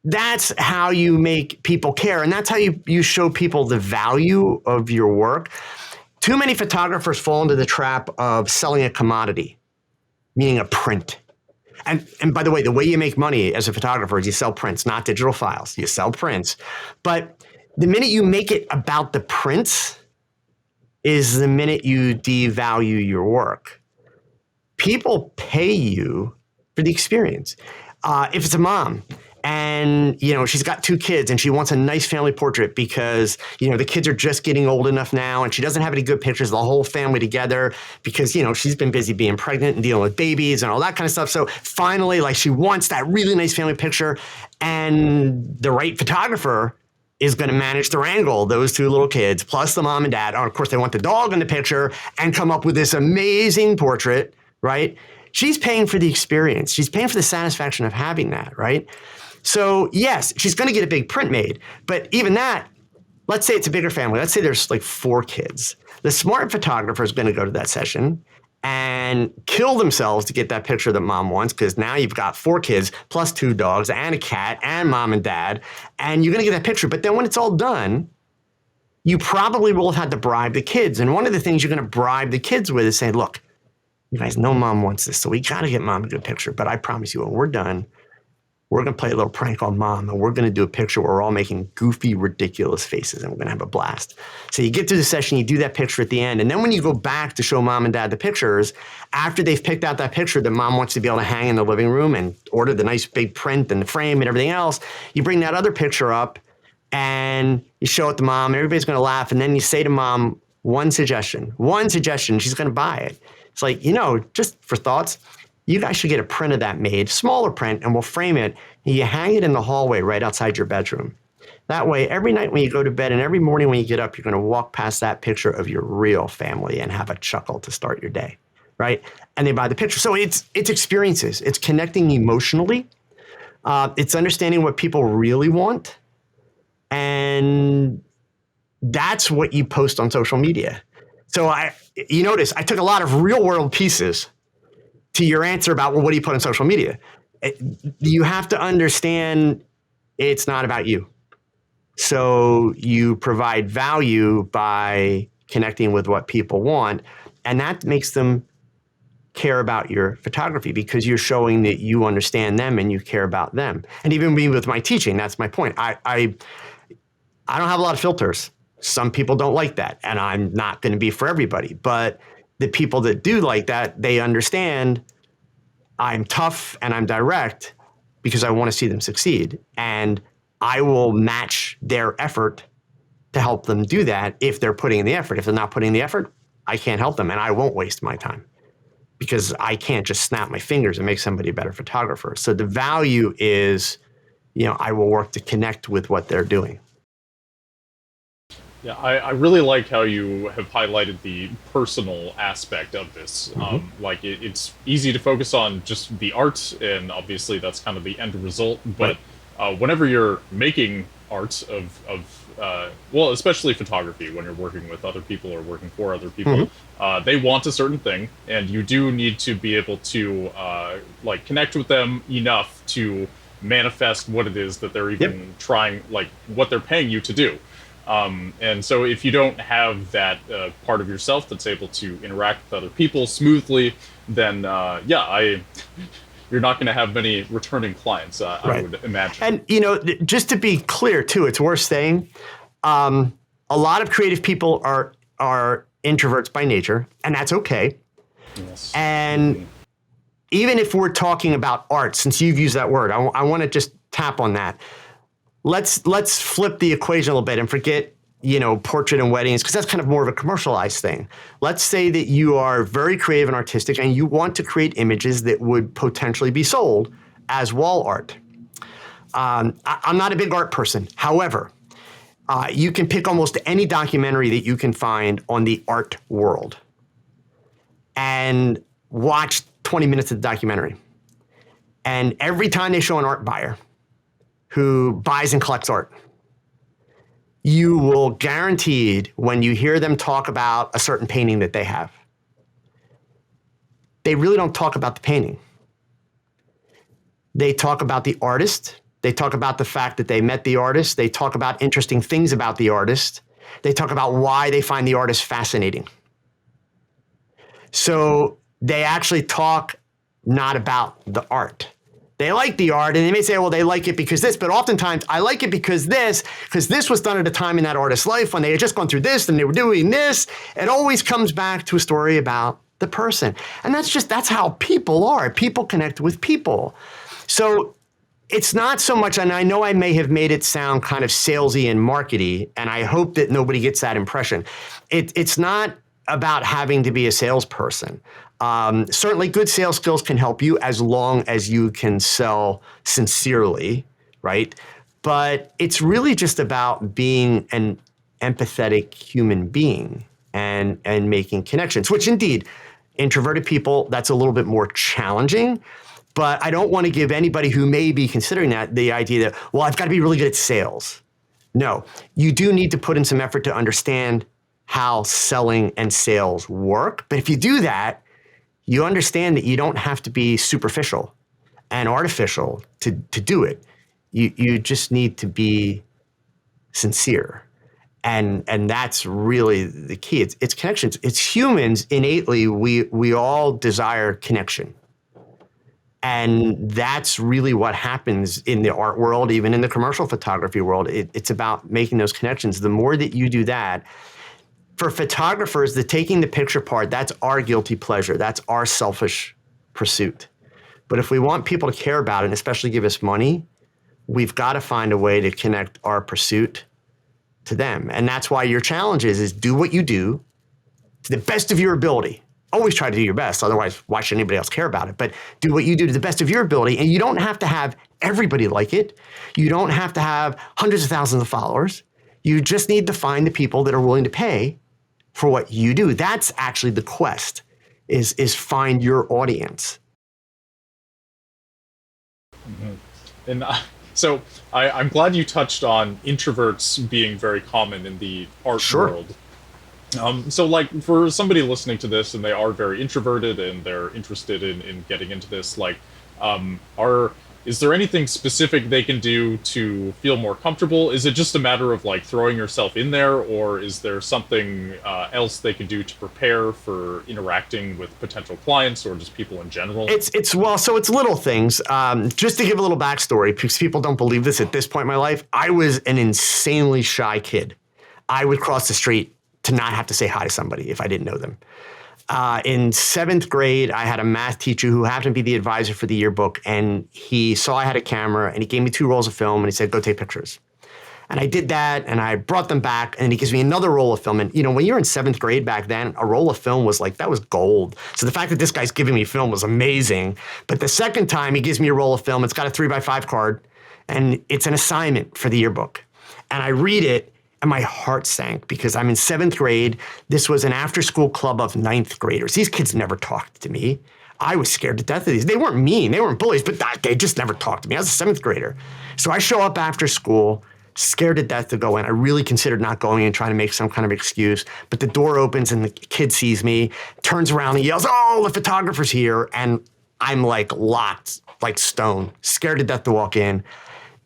that's how you make people care. And that's how you show people the value of your work. Too many photographers fall into the trap of selling a commodity, meaning a print. And by the way you make money as a photographer is you sell prints, not digital files. You sell prints. But the minute you make it about the prints is the minute you devalue your work. People pay you for the experience. If it's a mom, and, she's got 2 kids and she wants a nice family portrait because, the kids are just getting old enough now and she doesn't have any good pictures of the whole family together because, she's been busy being pregnant and dealing with babies and all that kind of stuff. So finally, she wants that really nice family picture, and the right photographer is going to manage to wrangle those 2 little kids plus the mom and dad. Or of course, they want the dog in the picture and come up with this amazing portrait, right? She's paying for the experience. She's paying for the satisfaction of having that, right? So yes, she's going to get a big print made, but even that, let's say it's a bigger family. Let's say there's 4 kids. The smart photographer is going to go to that session and kill themselves to get that picture that mom wants, because now you've got 4 kids plus 2 dogs and a cat and mom and dad, and you're going to get that picture. But then when it's all done, you probably will have had to bribe the kids. And one of the things you're going to bribe the kids with is saying, look, you guys know mom wants this, so we got to get mom a good picture. But I promise you, when we're done, we're going to play a little prank on mom, and we're going to do a picture where we're all making goofy, ridiculous faces, and we're going to have a blast. So you get through the session, you do that picture at the end, and then when you go back to show mom and dad the pictures, after they've picked out that picture that mom wants to be able to hang in the living room and order the nice big print and the frame and everything else, you bring that other picture up and you show it to mom, and everybody's going to laugh, and then you say to mom, one suggestion, she's going to buy it. It's just for thoughts, you guys should get a print of that made, smaller print, and we'll frame it, and you hang it in the hallway right outside your bedroom. That way, every night when you go to bed and every morning when you get up, you're going to walk past that picture of your real family and have a chuckle to start your day, right? And they buy the picture. So it's experiences. It's connecting emotionally. It's understanding what people really want. And that's what you post on social media. So you notice I took a lot of real world pieces to your answer about, well, what do you put on social media? You have to understand it's not about you. So you provide value by connecting with what people want, and that makes them care about your photography because you're showing that you understand them and you care about them. And even me with my teaching, that's my point. I don't have a lot of filters. Some people don't like that, and I'm not going to be for everybody. But the people that do like that, they understand I'm tough and I'm direct because I want to see them succeed. And I will match their effort to help them do that if they're putting in the effort. If they're not putting in the effort, I can't help them, and I won't waste my time because I can't just snap my fingers and make somebody a better photographer. So the value is, I will work to connect with what they're doing. Yeah, I really like how you have highlighted the personal aspect of this. It's easy to focus on just the art, and obviously that's kind of the end result. But whenever you're making art well, especially photography, when you're working with other people or working for other people, they want a certain thing, and you do need to be able to connect with them enough to manifest what it is that they're even trying, what they're paying you to do. And so if you don't have that part of yourself that's able to interact with other people smoothly, then you're not going to have many returning clients, I would imagine. And, just to be clear, too, it's worth saying, a lot of creative people are introverts by nature, and that's okay. Yes. And even if we're talking about art, since you've used that word, I want to just tap on that. Let's flip the equation a little bit and forget, portrait and weddings, because that's kind of more of a commercialized thing. Let's say that you are very creative and artistic and you want to create images that would potentially be sold as wall art. I'm not a big art person. However, you can pick almost any documentary that you can find on the art world and watch 20 minutes of the documentary. And every time they show an art buyer who buys and collects art, you will guaranteed when you hear them talk about a certain painting that they have, they really don't talk about the painting. They talk about the artist. They talk about the fact that they met the artist. They talk about interesting things about the artist. They talk about why they find the artist fascinating. So they actually talk not about the art. They like the art, and they may say, well, they like it because this, but oftentimes I like it because this was done at a time in that artist's life when they had just gone through this and they were doing this. It always comes back to a story about the person. And that's how people are. People connect with people. So it's not so much, and I know I may have made it sound kind of salesy and markety, and I hope that nobody gets that impression. It's not about having to be a salesperson. Certainly good sales skills can help you as long as you can sell sincerely, right? But it's really just about being an empathetic human being and making connections, which indeed, introverted people, that's a little bit more challenging. But I don't want to give anybody who may be considering that the idea that, well, I've got to be really good at sales. No, you do need to put in some effort to understand how selling and sales work. But if you do that, you understand that you don't have to be superficial and artificial to do it. You just need to be sincere. And that's really the key. It's connections. It's humans innately, we all desire connection. And that's really what happens in the art world, even in the commercial photography world. It's about making those connections. The more that you do that, for photographers, the taking the picture part, that's our guilty pleasure. That's our selfish pursuit. But if we want people to care about it, and especially give us money, we've got to find a way to connect our pursuit to them. And that's why your challenge is do what you do to the best of your ability. Always try to do your best. Otherwise, why should anybody else care about it? But do what you do to the best of your ability. And you don't have to have everybody like it. You don't have to have hundreds of thousands of followers. You just need to find the people that are willing to pay for what you do. That's actually the quest, is find your audience. Mm-hmm. And so I'm glad you touched on introverts being very common in the art world. So like for somebody listening to this and they are very introverted and they're interested in getting into this, like, is there anything specific they can do to feel more comfortable? Is it just a matter of like throwing yourself in there, or is there something else they can do to prepare for interacting with potential clients or just people in general? It's little things. Just to give a little backstory, because people don't believe this at this point in my life, I was an insanely shy kid. I would cross the street to not have to say hi to somebody if I didn't know them. In 7th grade, I had a math teacher who happened to be the advisor for the yearbook, and he saw I had a camera, and he gave me 2 rolls of film, and he said, go take pictures. And I did that, and I brought them back, and he gives me another roll of film. And, when you're in 7th grade back then, a roll of film was like, that was gold. So the fact that this guy's giving me film was amazing. But the second time he gives me a roll of film, it's got a 3x5 card, and it's an assignment for the yearbook. And I read it, and my heart sank because I'm in 7th grade. This was an after-school club of 9th graders. These kids never talked to me. I was scared to death of these. They weren't mean. They weren't bullies, but they just never talked to me. I was a 7th grader. So I show up after school, scared to death to go in. I really considered not going and trying to make some kind of excuse. But the door opens and the kid sees me, turns around and yells, oh, the photographer's here. And I'm like locked, like stone, scared to death to walk in.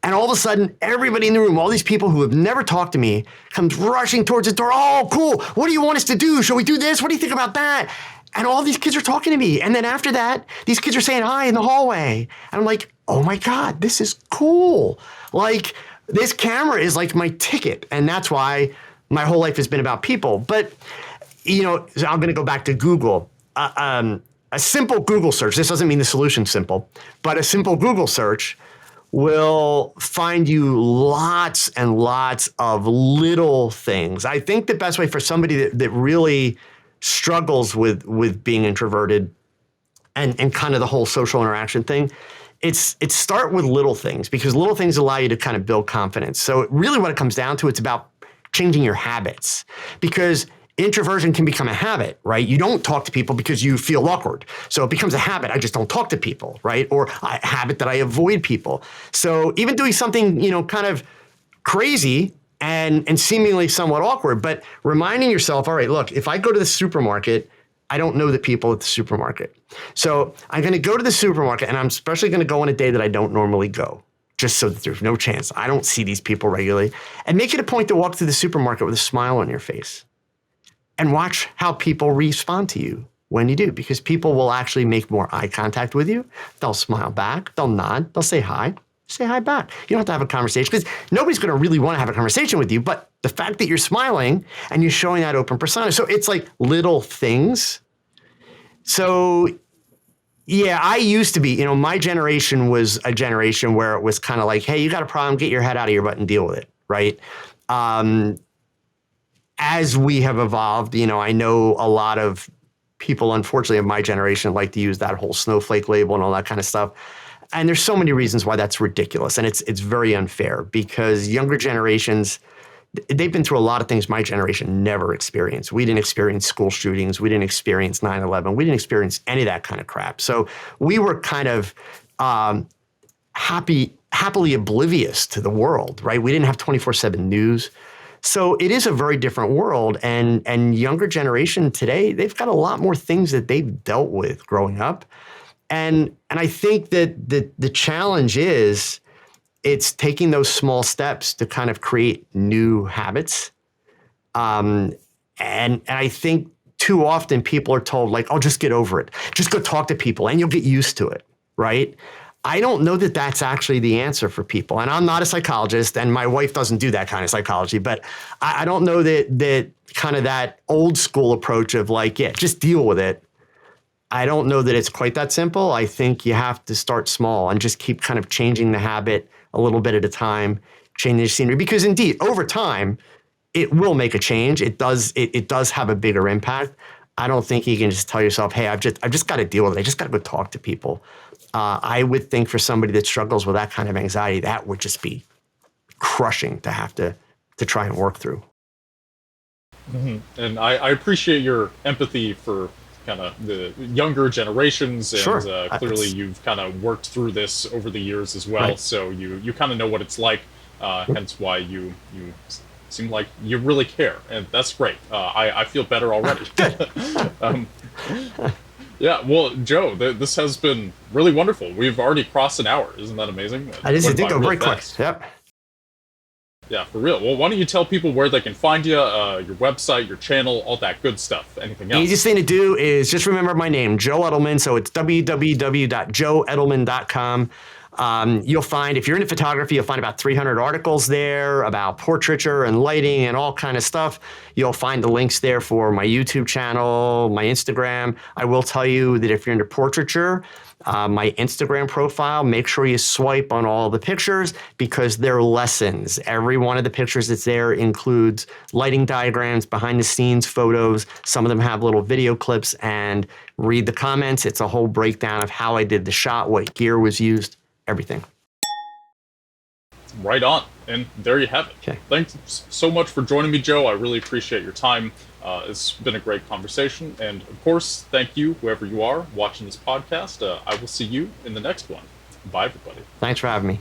And all of a sudden, everybody in the room, all these people who have never talked to me, comes rushing towards the door. Oh, cool. What do you want us to do? Shall we do this? What do you think about that? And all these kids are talking to me. And then after that, these kids are saying hi in the hallway. And I'm like, oh my God, this is cool. Like, this camera is like my ticket. And that's why my whole life has been about people. But, so I'm going to go back to Google. A simple Google search, this doesn't mean the solution's simple, but a simple Google search will find you lots and lots of little things. I think the best way for somebody that really struggles with being introverted and kind of the whole social interaction thing it's start with little things, because little things allow you to kind of build confidence. So really what it comes down to, it's about changing your habits, because introversion can become a habit, right? You don't talk to people because you feel awkward. So it becomes a habit. I just don't talk to people, right? Or a habit that I avoid people. So even doing something, kind of crazy and seemingly somewhat awkward, but reminding yourself, all right, look, if I go to the supermarket, I don't know the people at the supermarket. So I'm going to go to the supermarket, and I'm especially going to go on a day that I don't normally go, just so that there's no chance I don't see these people regularly, and make it a point to walk through the supermarket with a smile on your face and watch how people respond to you when you do, because people will actually make more eye contact with you. They'll smile back, they'll nod, they'll say hi back. You don't have to have a conversation, because nobody's going to really want to have a conversation with you, but the fact that you're smiling and you're showing that open persona. So it's like little things. So yeah, I used to be, my generation was a generation where it was kind of like, hey, you got a problem, get your head out of your butt and deal with it, right? As we have evolved, I know a lot of people, unfortunately, of my generation like to use that whole snowflake label and all that kind of stuff. And there's so many reasons why that's ridiculous. And it's very unfair, because younger generations, they've been through a lot of things my generation never experienced. We didn't experience school shootings. We didn't experience 9/11. We didn't experience any of that kind of crap. So we were kind of happily oblivious to the world, right? We didn't have 24/7 news. So it is a very different world, and younger generation today, they've got a lot more things that they've dealt with growing up. And I think that the challenge is, it's taking those small steps to kind of create new habits. And I think too often people are told, like, oh, just get over it. Just go talk to people and you'll get used to it, right? I don't know that that's actually the answer for people. And I'm not a psychologist, and my wife doesn't do that kind of psychology, but I don't know that kind of that old school approach of like, yeah, just deal with it. I don't know that it's quite that simple. I think you have to start small and just keep kind of changing the habit a little bit at a time, changing the scenery, because indeed, over time, it will make a change. It does have a bigger impact. I don't think you can just tell yourself, hey, I've just got to deal with it. I just got to go talk to people. I would think for somebody that struggles with that kind of anxiety, that would just be crushing to have to try and work through. Mm-hmm. And I appreciate your empathy for kind of the younger generations, and Sure. Clearly you've kind of worked through this over the years as well, right. So you kind of know what it's like, hence why you seem like you really care, and that's great. I feel better already. Yeah, well, Joe, this has been really wonderful. We've already crossed an hour. Isn't that amazing? It is. It did go very quick. Yep. Yeah, for real. Well, why don't you tell people where they can find you, your website, your channel, all that good stuff. Anything else? The easiest thing to do is just remember my name, Joe Edelman. So it's www.joeedelman.com. You'll find, if you're into photography, you'll find about 300 articles there about portraiture and lighting and all kind of stuff. You'll find the links there for my YouTube channel, my Instagram. I will tell you that if you're into portraiture, my Instagram profile, make sure you swipe on all the pictures, because they're lessons. Every one of the pictures that's there includes lighting diagrams, behind the scenes photos. Some of them have little video clips, and read the comments. It's a whole breakdown of how I did the shot, what gear was used, everything. Right on. And there you have it. Okay. Thanks so much for joining me, Joe. I really appreciate your time. It's been a great conversation. And of course, thank you, whoever you are watching this podcast. I will see you in the next one. Bye, everybody. Thanks for having me.